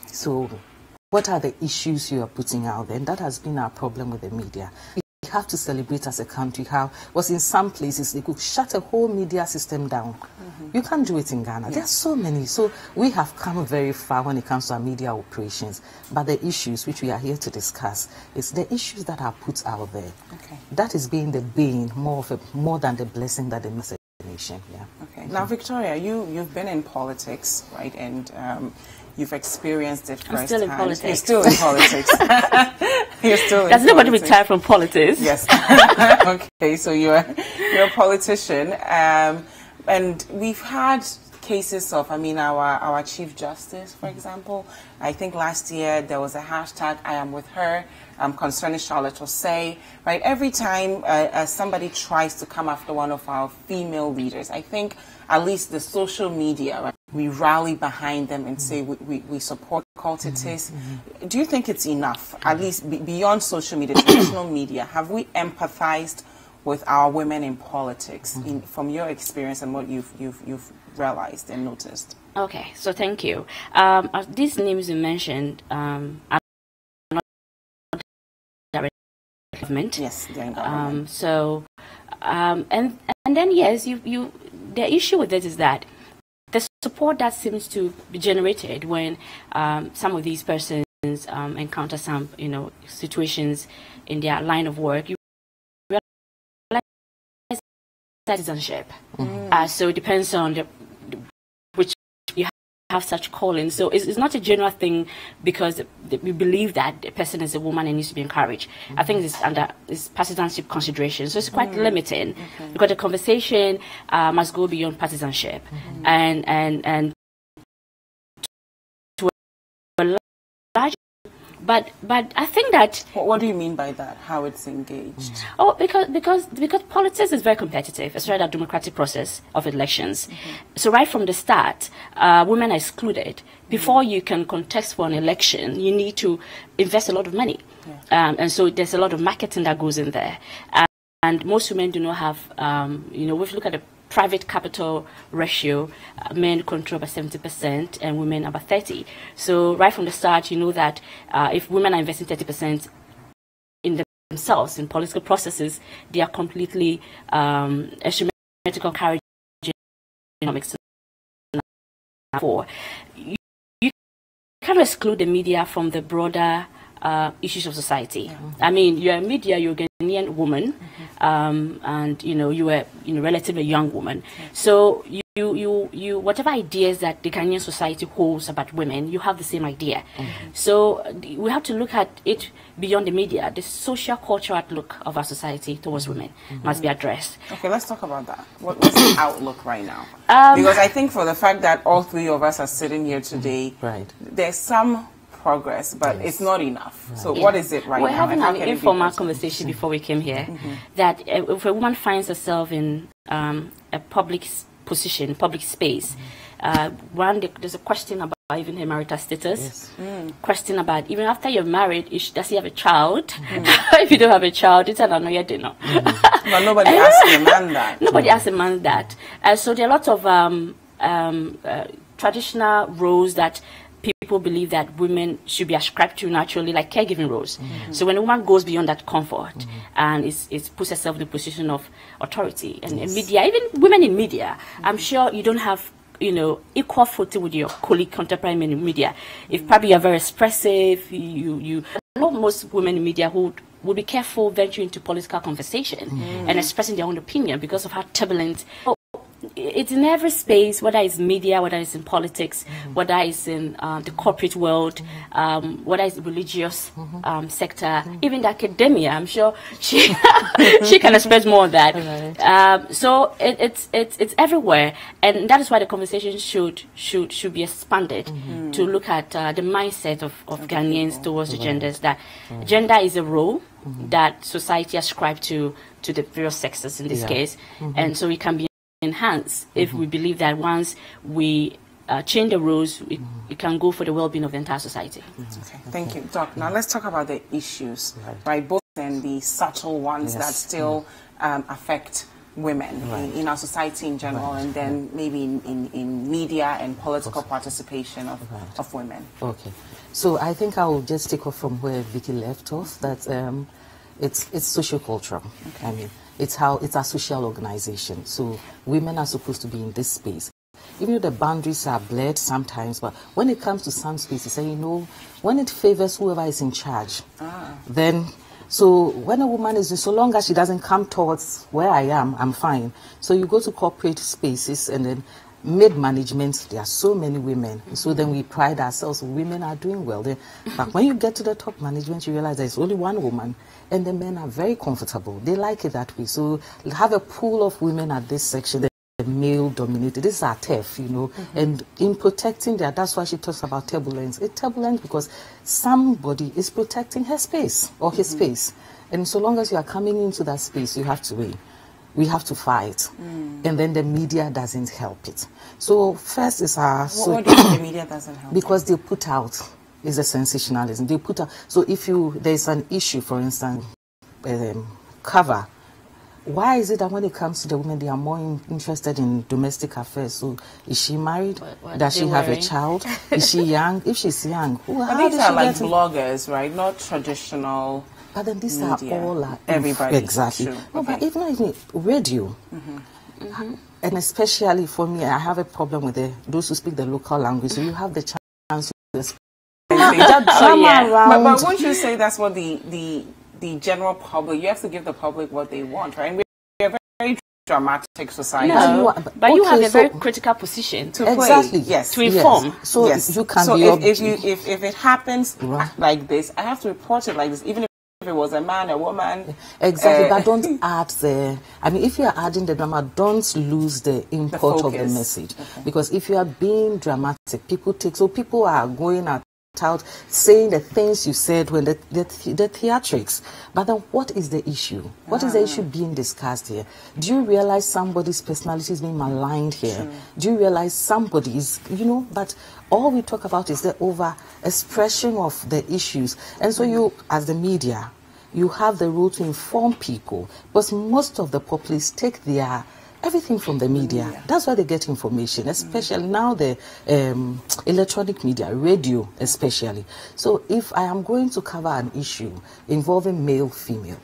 So what are the issues you are putting out there? And that has been our problem with the media. We have to celebrate as a country how, was in some places, they could shut a whole media system down. You can't do it in Ghana. There are so many. So we have come very far when it comes to our media operations. But the issues which we are here to discuss is the issues that are put out there. Okay. That is being the bane more than the blessing that they miss a nation. Yeah. Okay. Now, Victoria, you've been in politics, right? And you've experienced it firsthand. I'm still in politics. You're still in politics. You're still in Does nobody retire from politics? Yes. Okay, so you're a politician. And we've had cases of, I mean, our Chief Justice, for example. I think last year there was a hashtag, I am with her, concerning Charlotte Osei, right? Every time somebody tries to come after one of our female leaders, I think at least the social media, right, we rally behind them and say we support Cultitis. Do you think it's enough, at least beyond social media, traditional media? Have we empathized with our women in politics, from your experience and what you've realized and noticed? Okay, so thank you. These names you mentioned are not government. Yes, they're in government. And then yes, the issue with this is that the support that seems to be generated when some of these persons encounter some situations in their line of work, you realize citizenship. So it depends on which you have such calling. So it's not a general thing because we believe that the person is a woman and needs to be encouraged. I think it's partisanship consideration. So it's quite limiting because the conversation must go beyond partisanship and to a large. But I think that. What do you mean by that? How it's engaged? Oh, because politics is very competitive. It's a democratic process of elections. So right from the start, women are excluded. Before you can contest for an election, you need to invest a lot of money, and so there's a lot of marketing that goes in there. And most women do not have. If you look at the private capital ratio, men control about 70% and women about 30%. So right from the start, you know that if women are investing 30% in themselves, in political processes, they are completely instrumental encouraging economics. You can't exclude the media from the broader issues of society. I mean, you're a media, you're a Ghanaian woman, and you were relatively young woman. So you whatever ideas that the Ghanaian society holds about women, you have the same idea. So we have to look at it beyond the media. The social cultural outlook of our society towards women must be addressed. Okay, let's talk about that. What's the outlook right now? Because I think for the fact that all three of us are sitting here today, there's some progress, but it's not enough. Right. So what is it right now? We're having an informal conversation before we came here, that if a woman finds herself in a public position, public space, there's a question about even her marital status, question about even after you're married, does he have a child? If you don't have a child, it's an annoying dinner. But nobody asks a man that. Nobody asks a man that. So there are lots of traditional roles that people believe that women should be ascribed to naturally, like caregiving roles. So when a woman goes beyond that comfort and it puts herself in a position of authority, and in media, even women in media, I'm sure you don't have equal footing with your colleague contemporary men in media. If probably you're very expressive, I know most women in media who would be careful venturing into political conversation and expressing their own opinion because of how turbulent. It's in every space, whether it's media, whether it's in politics, whether it's in the corporate world, whether it's the religious sector, even the academia. I'm sure she she can express more of that. So it's everywhere, and that is why the conversation should be expanded to look at the mindset of Ghanaians towards the genders. That gender is a role that society ascribes to the various sexes in this case, and so it can be enhance if we believe that once we change the rules, it can go for the well-being of the entire society. Okay, thank you, Doc. Now let's talk about the issues, right? Both and the subtle ones that still affect women in our society in general, and then maybe in media and political participation of women. Okay, so I think I will just take off from where Vicky left off. That it's sociocultural. I mean, it's our social organization. So women are supposed to be in this space. Even though the boundaries are blurred sometimes, but when it comes to some spaces, and when it favors whoever is in charge, then, so when a woman is, so long as she doesn't come towards where I am, I'm fine. So you go to corporate spaces, and then mid-management, there are so many women. So then we pride ourselves, women are doing well. But when you get to the top management, you realize there's only one woman, and the men are very comfortable. They like it that way. So have a pool of women at this section, male dominated. This is our turf, and in protecting that, that's why she talks about turbulence. It's turbulent because somebody is protecting her space or his space. And so long as you are coming into that space, you have to win. We have to fight, and then the media doesn't help it. So first is our... What do you think the media doesn't help? Because they put out, is a sensationalism. They put out, so if there's an issue, for instance, cover, why is it that when it comes to the women, they are more interested in domestic affairs? So is she married? Does she have a child? Is she young? If she's young, how these are like bloggers, right? Not traditional... But then these are all everybody. Exactly. No, but even radio, and especially for me, I have a problem with those who speak the local language. So you have the chance to But won't you say that's what the general public? You have to give the public what they want, right? We're a very dramatic society. No, but you have a very critical position to play. Exactly. Yes. To inform. Yes. So you can if it happens like this, I have to report it like this, even if it was a man, a woman. Exactly, but don't add if you are adding the drama, don't lose the import of the message. Because if you are being dramatic, people are going out saying the things you said when the theatrics. But then what is the issue? What is the issue being discussed here? Do you realize somebody's personality is being maligned here? Do you realize somebody is, but all we talk about is the over expression of the issues. And so you, as the media, you have the role to inform people. But most of the populace take everything from the media. That's why they get information, especially now the electronic media, radio especially. So if I am going to cover an issue involving male, female,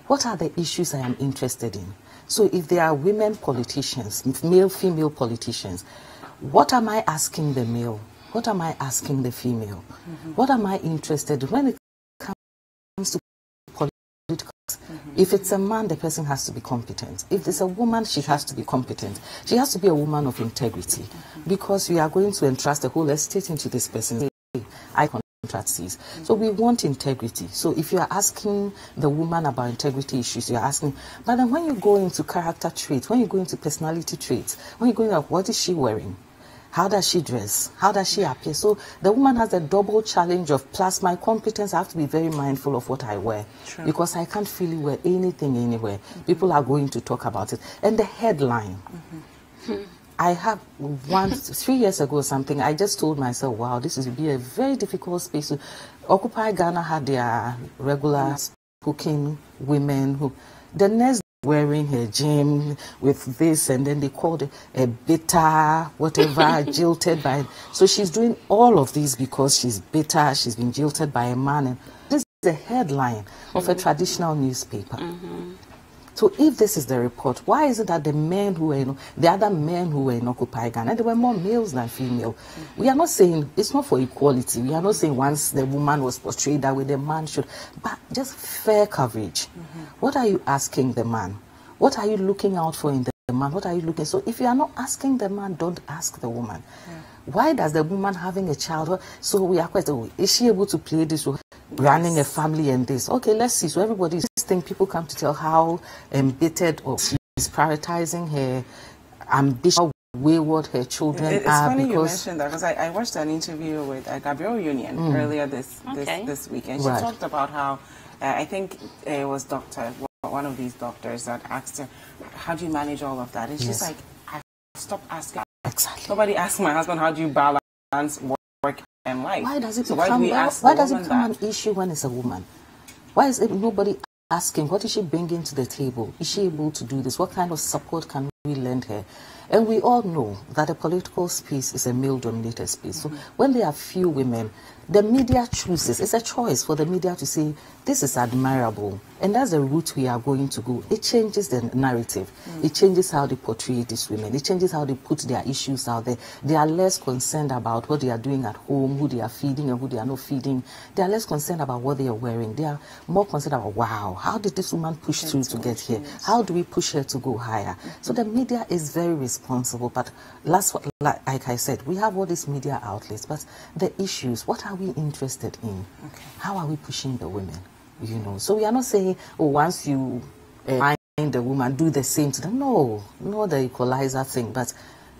what are the issues I am interested in? So if there are women politicians, male, female politicians, what am I asking the male? What am I asking the female? What am I interested in when it comes to political? If it's a man, the person has to be competent. If it's a woman, she has to be competent. She has to be a woman of integrity, because we are going to entrust the whole estate into this person. I contract sees. So we want integrity. So if you are asking the woman about integrity issues, you are asking, but then when you go into character traits, when you go into personality traits, when you go into what is she wearing? How does she dress? How does she appear? So the woman has a double challenge of, plus my competence, I have to be very mindful of what I wear. True. Because I can't freely wear anything anywhere. People are going to talk about it. And the headline. I have 3 years ago or something, I just told myself, wow, this will be a very difficult space. To Occupy Ghana had their regular cooking women who, the next wearing her gym with this, and then they called it a bitter, whatever, jilted by. So she's doing all of these because she's bitter, she's been jilted by a man. And this is the headline of a traditional newspaper. So if this is the report, why is it that the men who were, the other men who were in Occupy Ghana, there were more males than female? We are not saying, it's not for equality. We are not saying once the woman was portrayed that way, the man should, but just fair coverage. What are you asking the man? What are you looking out for in the man? What are you looking? So if you are not asking the man, don't ask the woman. Why does the woman having a child? So we are questioning, is she able to play this role? Running a family and this. Okay, let's see. So everybody, this thing, people come to tell how embittered or she's prioritizing her ambition, how wayward her children it's are. Funny because you mentioned that, because I watched an interview with Gabrielle Union earlier this week, and she talked about how I think it was one of these doctors that asked her, how do you manage all of that? And she's like, I stopped asking. Exactly. Nobody asked my husband, how do you balance work and life? Why does it so become, why does it become that? an issue when it's a woman? Why is it nobody asking, what is she bringing to the table? Is she able to do this? What kind of support can we lend her? And we all know that the political space is a male-dominated space. So when there are few women, the media chooses. It's a choice for the media to say, this is admirable. And that's the route we are going to go. It changes the narrative. It changes how they portray these women. It changes how they put their issues out there. They are less concerned about what they are doing at home, who they are feeding and who they are not feeding. They are less concerned about what they are wearing. They are more concerned about, wow, how did this woman push through to get here? How do we push her to go higher? So the media is very responsible. But like I said, we have all these media outlets, but the issues, what are we interested in? How are we pushing the women? You know, so we are not saying, oh, once you find the woman, do the same to them. No, not the equalizer thing, but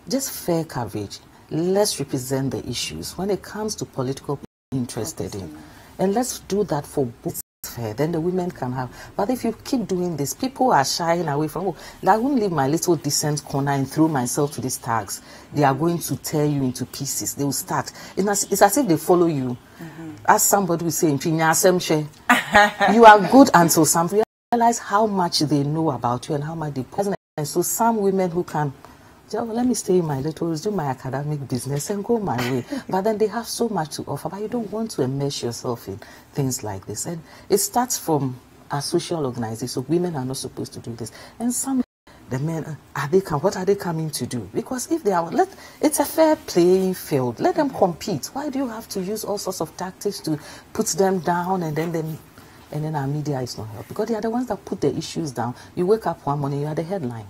just fair coverage. Let's represent the issues when it comes to political interested in, and let's do that for both. Fair, then the women can have. But if you keep doing this, people are shying away from, oh, I won't leave my little decent corner and throw myself to these tags. They are going to tear you into pieces. They will start. It's as if they follow you. As somebody will say, you are good until some realize how much they know about you and how much they present. And so some women who can, let me stay in my little, do my academic business and go my way. But then they have so much to offer, but you don't want to immerse yourself in things like this. And it starts from a social organization. So women are not supposed to do this. And some, the men, what are they coming to do? Because if they are, it's a fair playing field. Let them compete. Why do you have to use all sorts of tactics to put them down and then our media is not helping? Because they are the ones that put the issues down. You wake up one morning, you are the headline.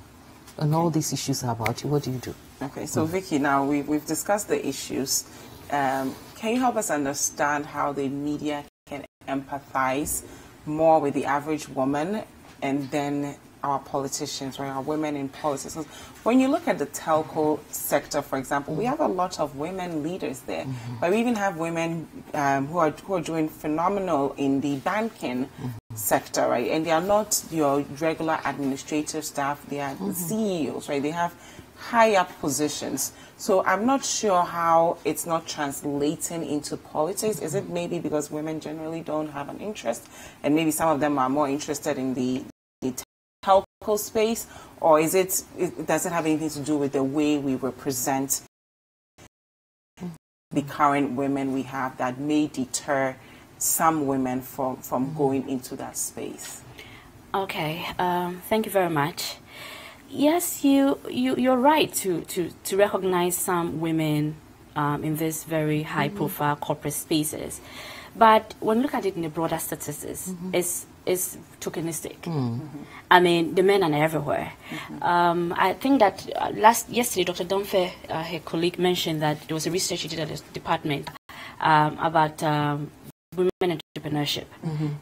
And all these issues are about you. What do you do? Okay, so Vicky, now we've discussed the issues. Can you help us understand how the media can empathize more with the average woman and then our politicians, right, our women in politics? When you look at the telco sector, for example, we have a lot of women leaders there, but we even have women who are doing phenomenal in the banking sector, right? And they are not your regular administrative staff; they are CEOs, right? They have high up positions. So I'm not sure how it's not translating into politics. Is it maybe because women generally don't have an interest, and maybe some of them are more interested in the telco space, or does it have anything to do with the way we represent the current women we have that may deter some women from going into that space? Okay, thank you very much. Yes, you're right to recognize some women in these very high-profile corporate spaces, but when you look at it in the broader statistics, it's tokenistic. I mean, the men are everywhere. I think that yesterday, Dr. Domfe, her colleague, mentioned that there was a research she did at the department about women entrepreneurship,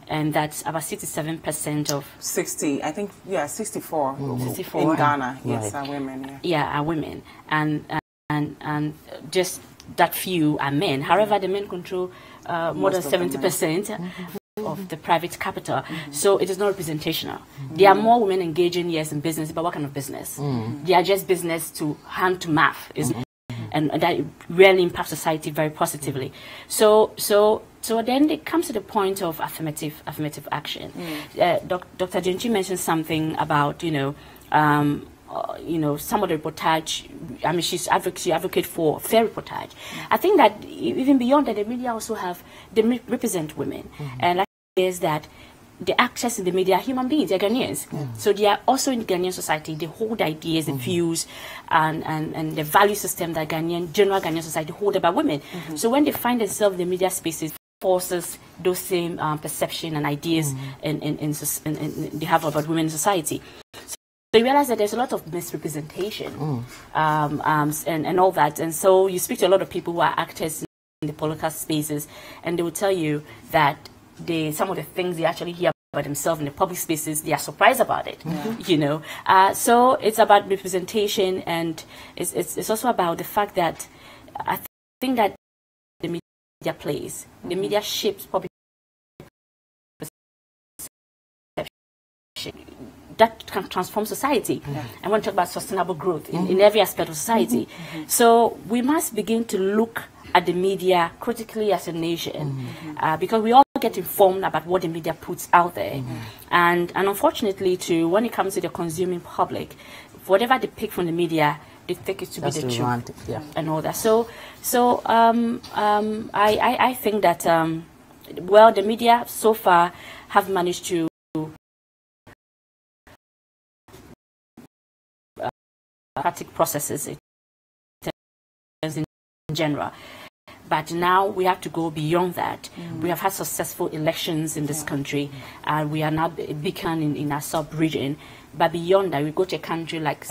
and that's about 67% of 64 in Ghana. Yes, are women. Yeah, are women, and and just that few are men. However, the men control more than 70% of the private capital, so it is not representational. There are more women engaging, yes, in business, but what kind of business? They are just business to hand to mouth, and that really impacts society very positively. So then it comes to the point of affirmative action. Dr. Gyentry mentioned something about some of the reportage. I mean, she advocate for fair reportage. I think that even beyond that, the media also they represent women, and like is that the actors in the media are human beings, they're Ghanaians. So they are also in the Ghanaian society. They hold ideas, the views, and the value system that general Ghanaian society hold about women. So when they find themselves in the media spaces, forces those same perception and ideas and they have about women in society. So you realize that there's a lot of misrepresentation and all that. And so you speak to a lot of people who are actors in the political spaces, and they will tell you that some of the things they actually hear about themselves in the public spaces, they are surprised about it. So it's about representation, and it's also about the fact that I think that the media plays, the media shapes public perception. That can transform society. I want to talk about sustainable growth in every aspect of society. So we must begin to look at the media critically as a nation, because we all get informed about what the media puts out there. And unfortunately, too, when it comes to the consuming public, whatever they pick from the media, they think it to be the truth and all that. So I think that, well, the media so far have managed to democratic processes in general. But now we have to go beyond that. We have had successful elections in this country, and we are now a beacon in our sub-region. But beyond that, we go to a country like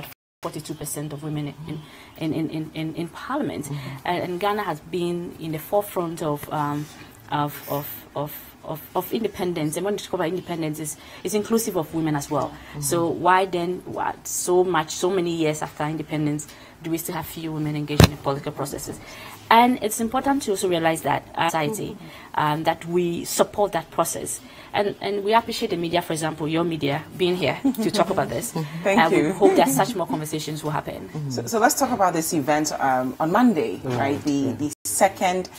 42% of women in parliament, and Ghana has been in the forefront of independence. And when you talk about independence, is inclusive of women as well. So why then, so many years after independence, do we still have few women engaged in political processes? And it's important to also realize that society, that we support that process. And we appreciate the media, for example, your media, being here to talk about this. Thank you. We hope that such more conversations will happen. So let's talk about this event on Monday, right? The second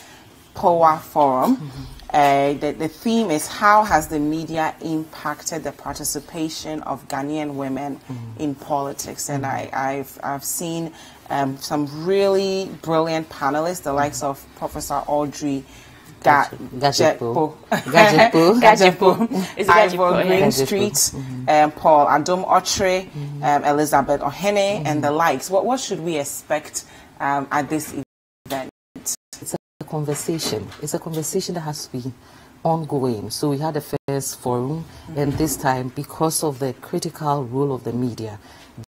POA Forum. The theme is, how has the media impacted the participation of Ghanaian women in politics? And I've seen some really brilliant panelists, the likes of Professor Audrey Gadjepo, Ivor Greenstreet, Paul Adom Otre, Elizabeth Ohene, and the likes. What should we expect at this event? It's a conversation. It's a conversation that has to be ongoing. So we had a first forum, and this time, because of the critical role of the media,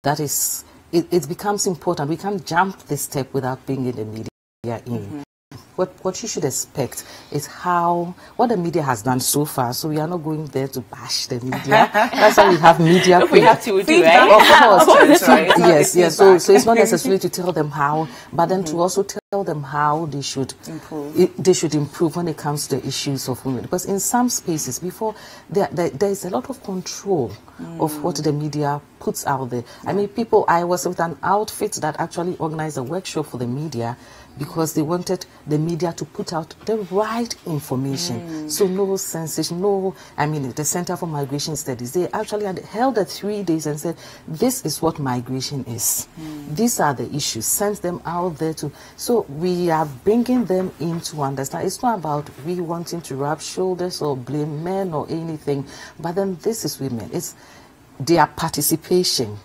that is, it becomes important. We can't jump this step without bringing the media in. What you should expect is what the media has done so far. So we are not going there to bash the media. That's why we have media. We have to do, right? Of course. Yes. So it's not necessarily to tell them how, but then to also tell them how they should improve when it comes to the issues of women. Because in some spaces, before there is a lot of control of what the media puts out there. I mean, I was with an outfit that actually organized a workshop for the media, because they wanted the media to put out the right information. So no sensation, the Center for Migration Studies, they actually held 3 days and said, this is what migration is. These are the issues. Sent them out there so we are bringing them in to understand. It's not about we wanting to rub shoulders or blame men or anything, but then this is women. It's their participation.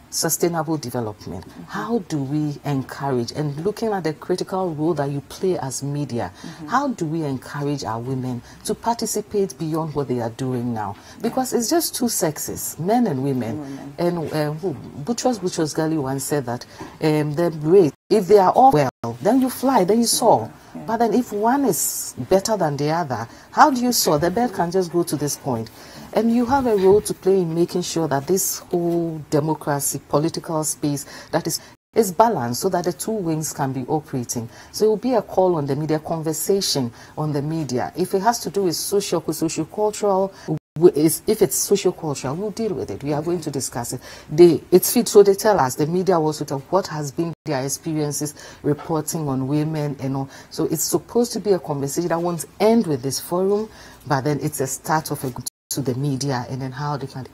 Sustainable development. How do we encourage, and looking at the critical role that you play as media, how do we encourage our women to participate beyond what they are doing now? Because it's just two sexes, men and women. And Boutros Ghali once said that the race, if they are all well, then you fly, then you soar. But then if one is better than the other, how do you soar? The bird can just go to this point. And you have a role to play in making sure that this whole democracy, political space, that is is balanced so that the two wings can be operating. So it will be a call on the media, conversation on the media. If it has to do with socio-cultural, if it's socio-cultural, we'll deal with it. We are going to discuss it. It's fit, so they tell us, the media also tell what has been their experiences reporting on women and all. So it's supposed to be a conversation that won't end with this forum, but then it's a start of to the media and then how they can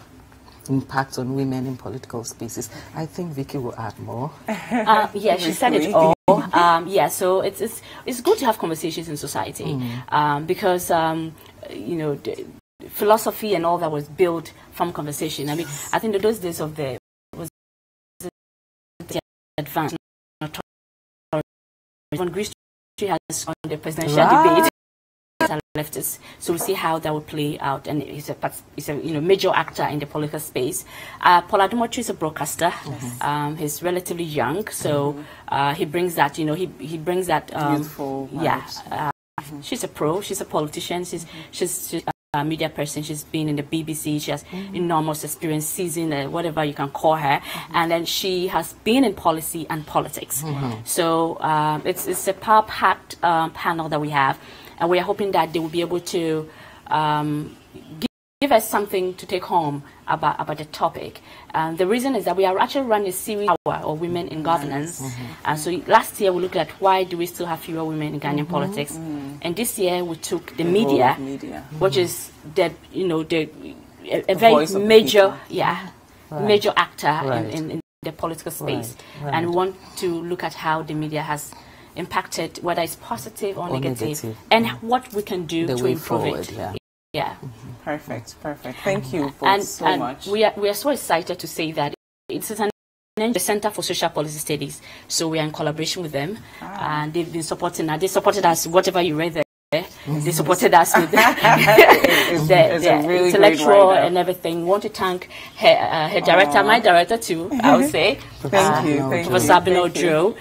impact on women in political spaces. I think Vicky will add more. Yeah, she said it all. Yeah, so it's good to have conversations in society because you know, philosophy and all that was built from conversation. I mean, I think that those days of the advanced when Greece has on the presidential debate. Leftists, so we'll see how that will play out, and he's a major actor in the political space. Paul Adomotri is a broadcaster. He's relatively young, so he brings that, he brings that youthful she's a pro, she's a politician, she's a media person. She's been in the BBC. She has enormous experience, seasoned, whatever you can call her, and then she has been in policy and politics. So it's a power-packed panel that we have. And we are hoping that they will be able to give us something to take home about the topic. The reason is that we are actually running a series of women in governance. And so last year we looked at why do we still have fewer women in Ghanaian politics. And this year we took the media, which is a very major, major actor in the political space. And we want to look at how the media has impacted, whether it's positive or negative, and what we can do to improve it. Perfect. Thank you both so much. We are so excited to say that it's the Center for Social Policy Studies, so we are in collaboration with them, and they've been supporting us. They supported us, whatever you read there. They supported us with the really intellectual and everything. We want to thank her director, my director too, I would say. Thank you. Professor Abino Dro.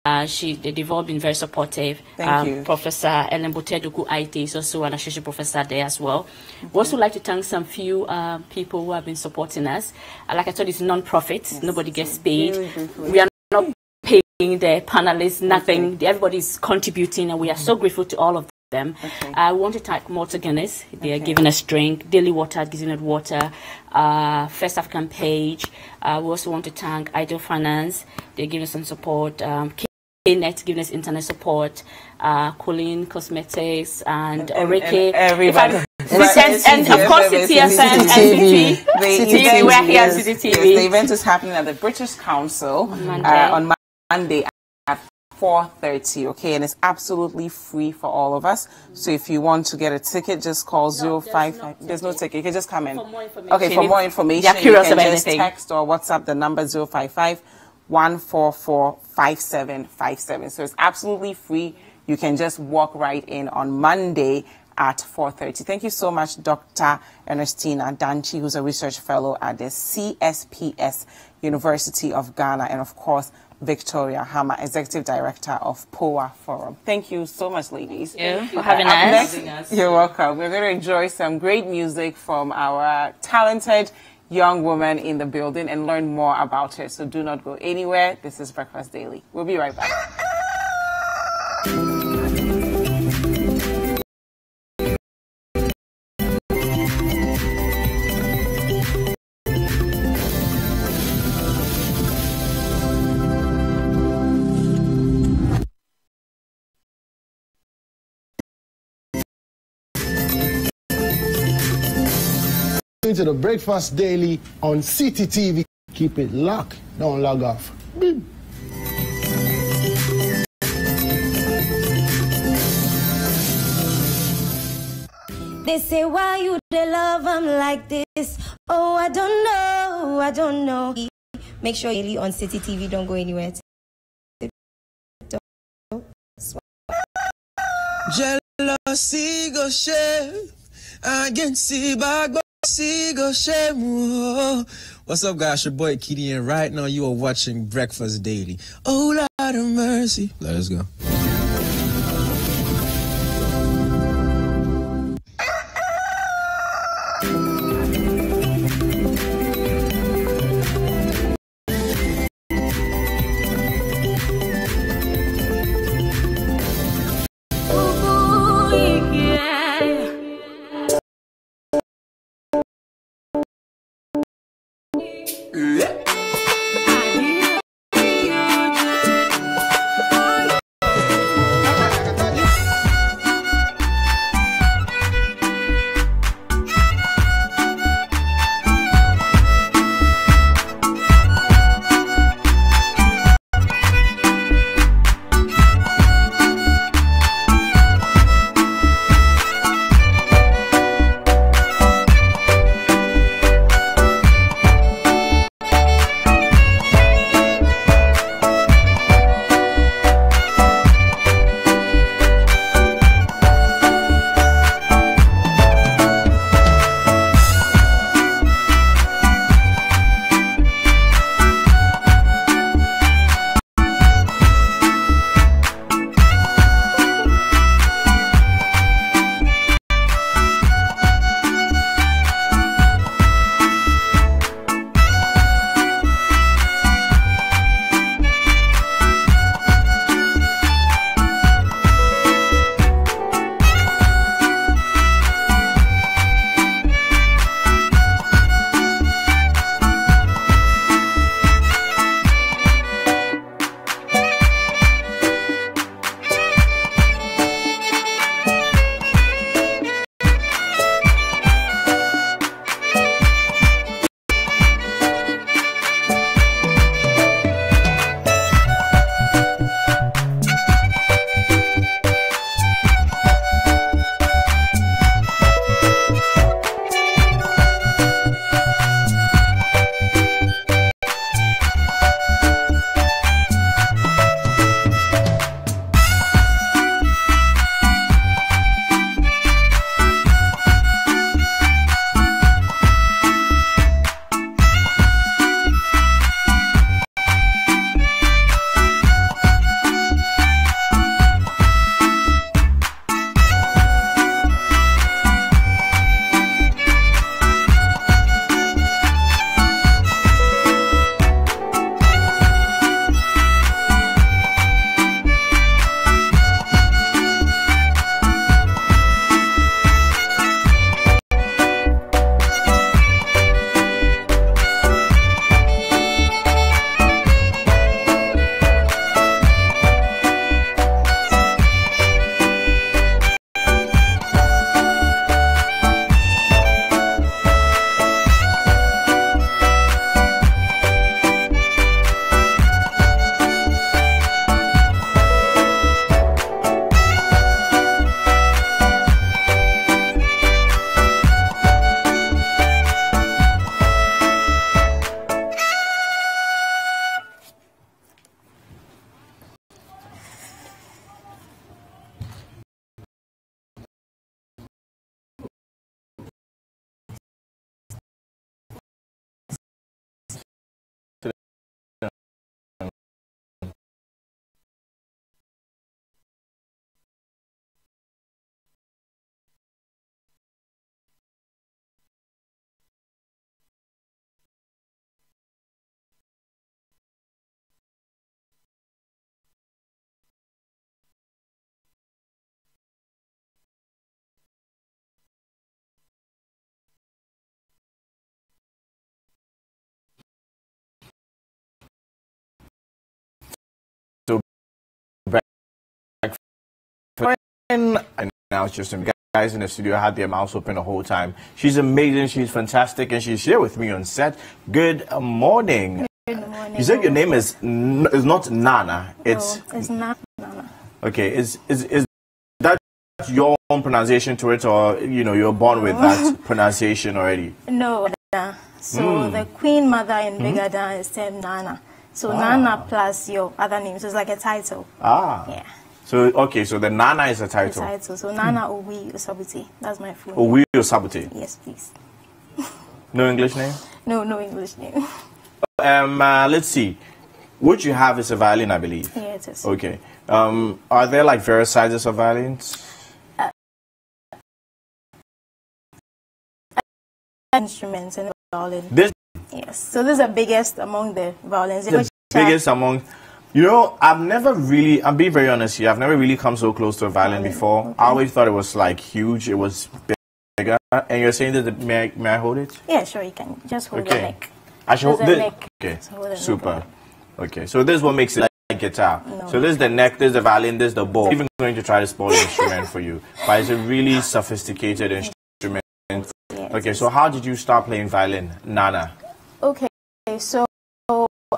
They've all been very supportive. Thank you. Professor Ellen Boteduku Aite is also an associate professor there as well. We also like to thank some few people who have been supporting us. Like I told you, it's non-profit. Nobody gets paid. We are not paying the panelists, nothing. Everybody is contributing, and we are so grateful to all of them. I want to thank Malta Guinness. They are giving us drink. Daily Water giving us water. First African Page. We also want to thank Ideal Finance. They're giving us some support. Net giving us internet support, Colleen Cosmetics, and Oreke. Everybody. And of course, CTFM and CTTV. We're here at CTTV. The event is happening at the British Council on Monday at 4:30. Okay, and it's absolutely free for all of us. So if you want to get a ticket, just call 055. There's no ticket. You can just come in. For more information, you can just text or WhatsApp the number 055-144-5757. So it's absolutely free. You can just walk right in on Monday at 4:30. Thank you so much, Dr. Ernestina Danchi, who's a research fellow at the CSPS University of Ghana, and of course, Victoria Hama, Executive Director of POA Forum. Thank you so much, ladies. Thank you for having us. You're welcome. We're going to enjoy some great music from our talented young woman in the building and learn more about her. So do not go anywhere. This is Breakfast Daily. We'll be right back. To the Breakfast Daily on CTTV. Keep it locked. Don't log off. Beep. They say, why you they love them like this? Oh, I don't know. Make sure you leave on CTTV. Don't go anywhere. Jealousy go share against the bag. What's up, guys? Your boy Kitty, and right now you are watching Breakfast Daily. Oh, Lord of mercy. Let's go. now it's just some guys in the studio had their mouths open the whole time. She's amazing, she's fantastic, and she's here with me on set. Good morning. Good morning. You said your name is not Nana. It's not Nana. Okay, is that your own pronunciation to it, or you're born with that pronunciation already? No. So the Queen Mother in Bigadan is termed Nana. So Nana plus your other name, so it's like a title. Yeah. So okay, so the Nana is a title. So Nana Owi Osabuti. That's my full name. Owi Osabuti. Yes, please. No English name? No English name. Let's see. What you have is a violin, I believe. Yeah, it is. Okay. Are there like various sizes of violins? Instruments and violin. Yes. So this is the biggest among the violins. The biggest among. I've never really, I'm being very honest here, I've never really come so close to a violin before. Okay. I always thought it was like huge, it was bigger. And you're saying that, may I hold it? Yeah, sure, you can. Just hold the neck. I should hold the neck. Okay, super. Okay, so this is what makes it like guitar. No. So this is the neck, this is the violin, this is the bow. I'm even going to try to spoil the instrument for you. But it's a really sophisticated instrument. Yeah, okay, so how did you start playing violin, Nana? Okay, so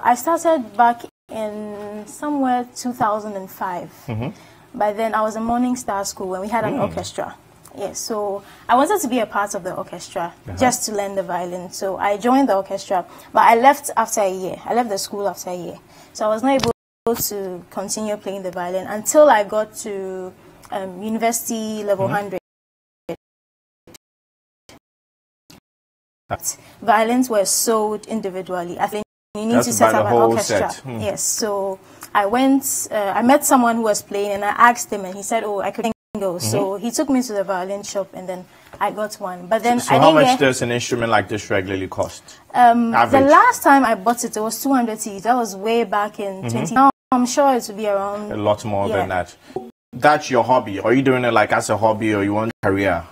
I started back in somewhere 2005. By then I was in Morning Star School when we had an orchestra. Yes, so I wanted to be a part of the orchestra just to learn the violin. So I joined the orchestra, but I left after a year. I left the school after a year. So I was not able to continue playing the violin until I got to university level 100. Violins were sold individually. I think you need to set up an orchestra. Yes, so I went, I met someone who was playing and I asked him and he said, I couldn't go. So he took me to the violin shop and then I got one. But then so how much does an instrument like this regularly cost? The last time I bought it, it was 200 cedis. That was way back in 20. Now I'm sure it would be around a lot more than that. That's your hobby. Are you doing it like as a hobby or you want a career?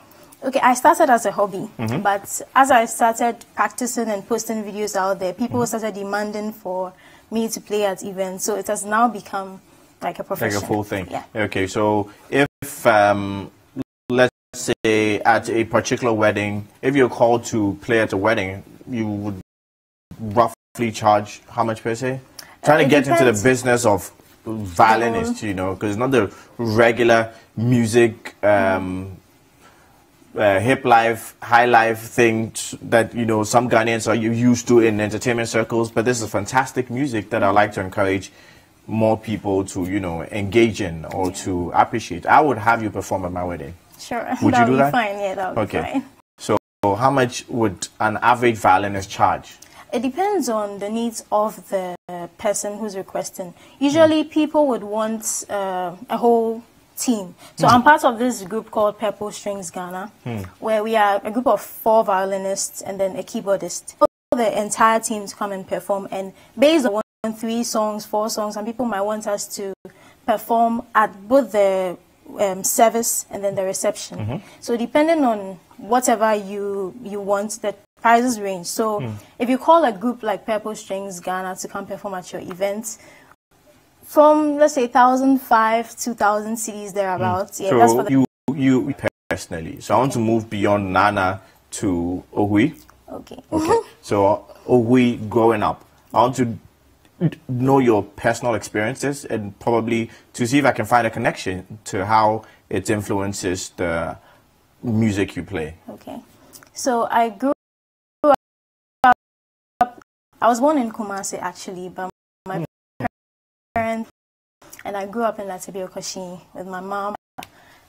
Okay, I started as a hobby, but as I started practicing and posting videos out there, people started demanding for me to play at events, so it has now become like a profession. Like a full thing. Yeah. Okay, so if, let's say at a particular wedding, if you're called to play at a wedding, you would roughly charge how much per se? Trying to get into the business of violinist, because it's not the regular music, hip life, high life thing that some Ghanaians are used to in entertainment circles, but this is fantastic music that I'd like to encourage more people to engage in or to appreciate. I would have you perform at my wedding. Sure. Would you do that? Fine. Yeah, that would be fine. So how much would an average violinist charge? It depends on the needs of the person who's requesting. Usually people would want a whole team. So I'm part of this group called Purple Strings Ghana, where we are a group of 4 violinists and then a keyboardist. The entire team to come and perform, and based on 3 songs, 4 songs, some people might want us to perform at both the service and then the reception. So depending on whatever you want, the prices range. So if you call a group like Purple Strings Ghana to come perform at your event, from let's say 1,500 to 2,000 cedis thereabouts. Yeah, so that's for you personally. So I want to move beyond Nana to Ohui. Okay. So Ohui growing up, I want to know your personal experiences and probably to see if I can find a connection to how it influences the music you play. Okay. So I grew up. I was born in Kumasi actually, but my parents, and I grew up in Latibia Koshi with my mom.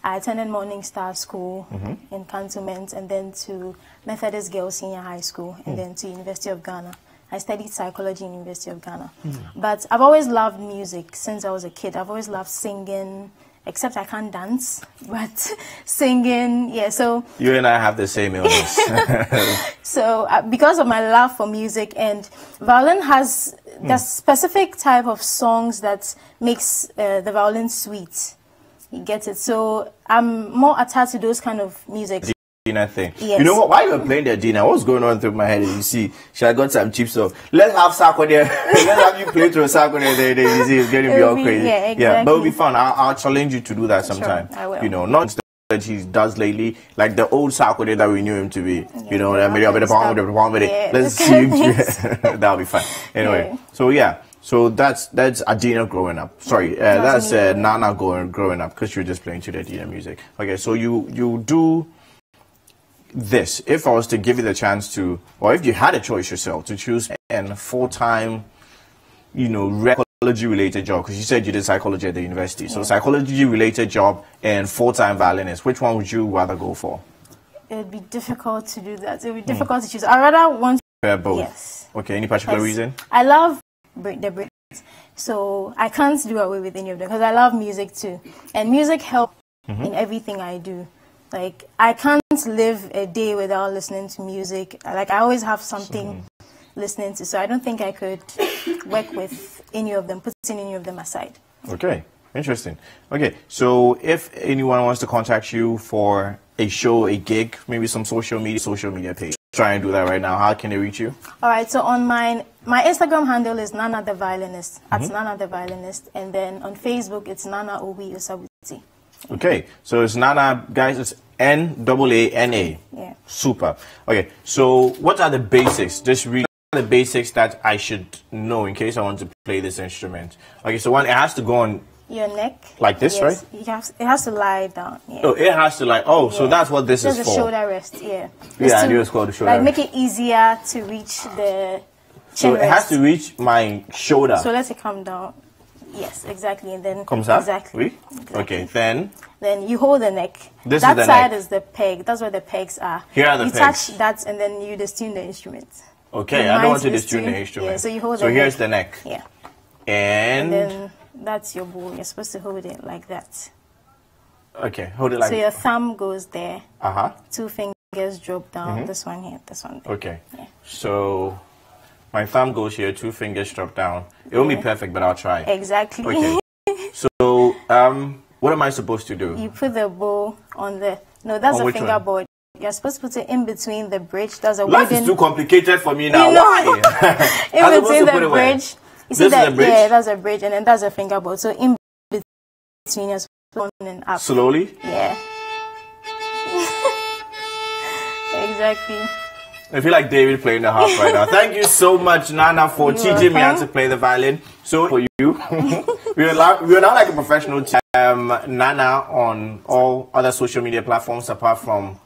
I attended Morning Star School in Cantonment, and then to Methodist Girls Senior High School, and then to University of Ghana. I studied psychology in University of Ghana. But I've always loved music since I was a kid. I've always loved singing, except I can't dance, but singing, yeah, so... You and I have the same illness. So, because of my love for music, and violin has the specific type of songs that makes the violin sweet. You get it? So, I'm more attached to those kind of music. Adina thing. Yes. You know what? While you were playing the Adina, what's going on through my head is, you see, she had got some cheap stuff. Let's have Sako there. Let's have you play through Sako there. You see, it's getting to be all crazy. Yeah, exactly. Yeah, but it'll be fun. I'll challenge you to do that sometime. Sure, I will. You know, not that he does lately, like the old Sako that we knew him to be. Yeah, you know, yeah, let's see him. That'll be fun. Anyway, yeah. so yeah. So that's Adina growing up. Sorry, that's Nana growing up, because you're just playing to the Adina music. Okay, so you do this. If I was to give you the chance to, or if you had a choice yourself to choose a full-time, you know, psychology-related job, because you said you did psychology at the university. So psychology-related job and full-time violinist, which one would you rather go for? It would be difficult to do that. It would be difficult to choose. I rather want to... Both. Yes. Okay, any particular reason? I love the Brits, so I can't do away with any of them because I love music too, and music helps in everything I do. Like, I can't live a day without listening to music. Like, I always have something listening to, so I don't think I could work with any of them, putting any of them aside. Okay, interesting. Okay, so if anyone wants to contact you for a show, a gig, maybe some social media page, try and do that right now. How can they reach you? All right, so on my Instagram handle is Nana the Violinist, at Nana the Violinist, and then on Facebook it's Nana Obi Osabuti. Okay, so it's Nana, guys, it's N-A-A-N-A. Yeah. Super. Okay, so what are the basics? Just read the basics that I should know in case I want to play this instrument. Okay, so one, it has to go on your neck. Like this, right? It has to lie down. Yeah. Oh, it has to lie. Oh, so that's what this is for. There's a shoulder rest, yeah. Yeah, I knew it's called the shoulder rest. Like, make it easier to reach the chin So it has to reach my shoulder. So let it come down. Yes, exactly. And then comes up? Exactly. Oui? Okay, then you hold the neck. That side is the peg. That's where the pegs are. Here are the pegs. You touch that and then you tune the instrument. Okay, I don't want to tune the instrument. Yeah, so you hold the neck. Here's the neck. Yeah. And then that's your bow. You're supposed to hold it like that. Okay, hold it like that. So your thumb goes there. Uh-huh. 2 fingers drop down. This one here, this one there. Okay. Yeah. So my thumb goes here, 2 fingers drop down. It won't be perfect, but I'll try. Exactly. Okay. So, what am I supposed to do? You put the bow on the... No, that's a fingerboard. You're supposed to put it in between the bridge. That's a Life is too complicated for me now. Why? In between the bridge. You see that? Bridge? Yeah, that's a bridge, and then that's a fingerboard. So in between, you're supposed to and up. Slowly? Yeah. Exactly. I feel like David playing the harp right now. Thank you so much, Nana, for teaching me how to play the violin. So for you, we are now like a professional team. Nana on all other social media platforms apart from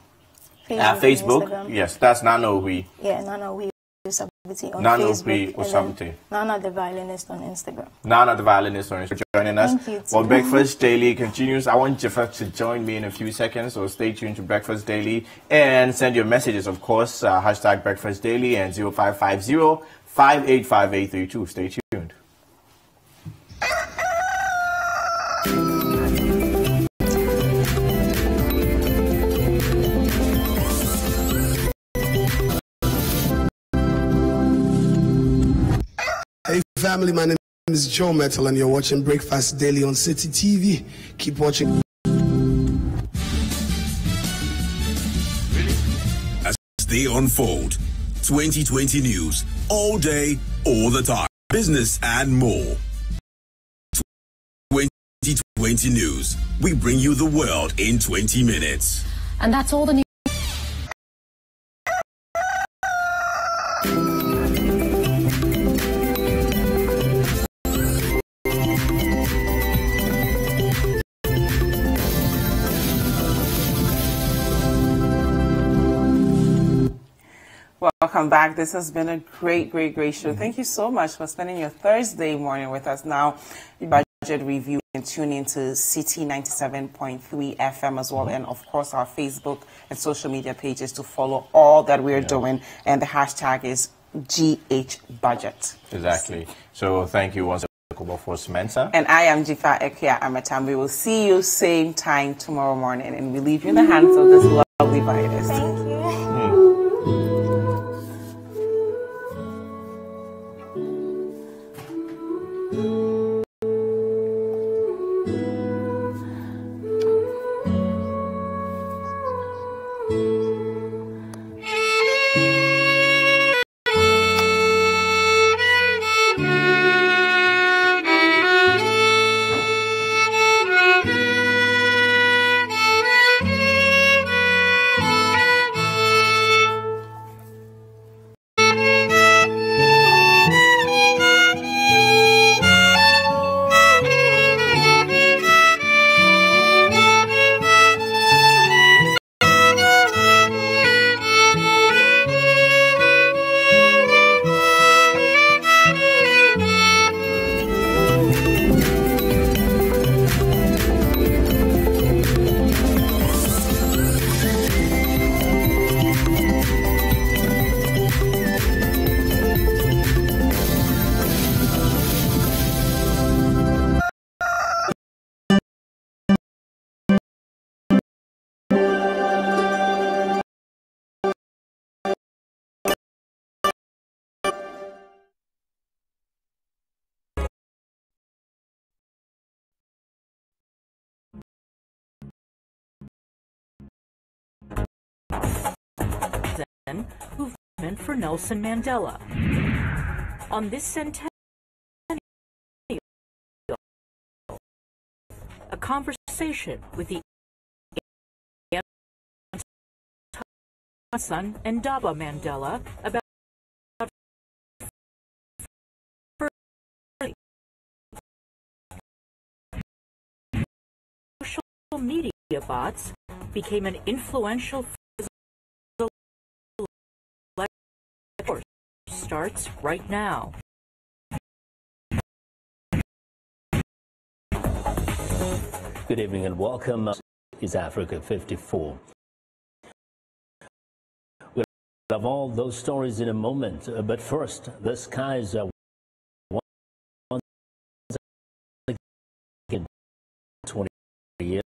Facebook. Yes, that's Nana Obi. Yeah, Nana Obi Osabuti on Nana Facebook. Obi Osabuti. Nana the Violinist on Instagram. Nana the Violinist on Instagram. Joining us. Thank you. Well, Breakfast Daily continues. I want you to join me in a few seconds, so stay tuned to Breakfast Daily and send your messages, of course. Hashtag Breakfast Daily and 0550 585832. Stay tuned. Hey family, my name is Joe Metal and you're watching Breakfast Daily on City TV. Keep watching. As they unfold, 2020 news, all day, all the time, business and more. 2020 news, we bring you the world in 20 minutes. And that's all the news. Welcome back. This has been a great show. Thank you so much for spending your Thursday morning with us. Now, budget review, and tune into City 97.3 FM as well, and of course our Facebook and social media pages to follow all that we're doing. And the hashtag is GHBudget. Exactly. So thank you once again for Samantha. And I am Jifa Ekia Amatam. We will see you same time tomorrow morning, and we leave you in the hands of this lovely violinist. Thank you. for Nelson Mandela. On this centennial, a conversation with the son Ndaba Mandela about social media bots became an influential starts right now. Good evening and welcome. Is Africa 54. We'll have all those stories in a moment, but first, the skies are once again 20 years.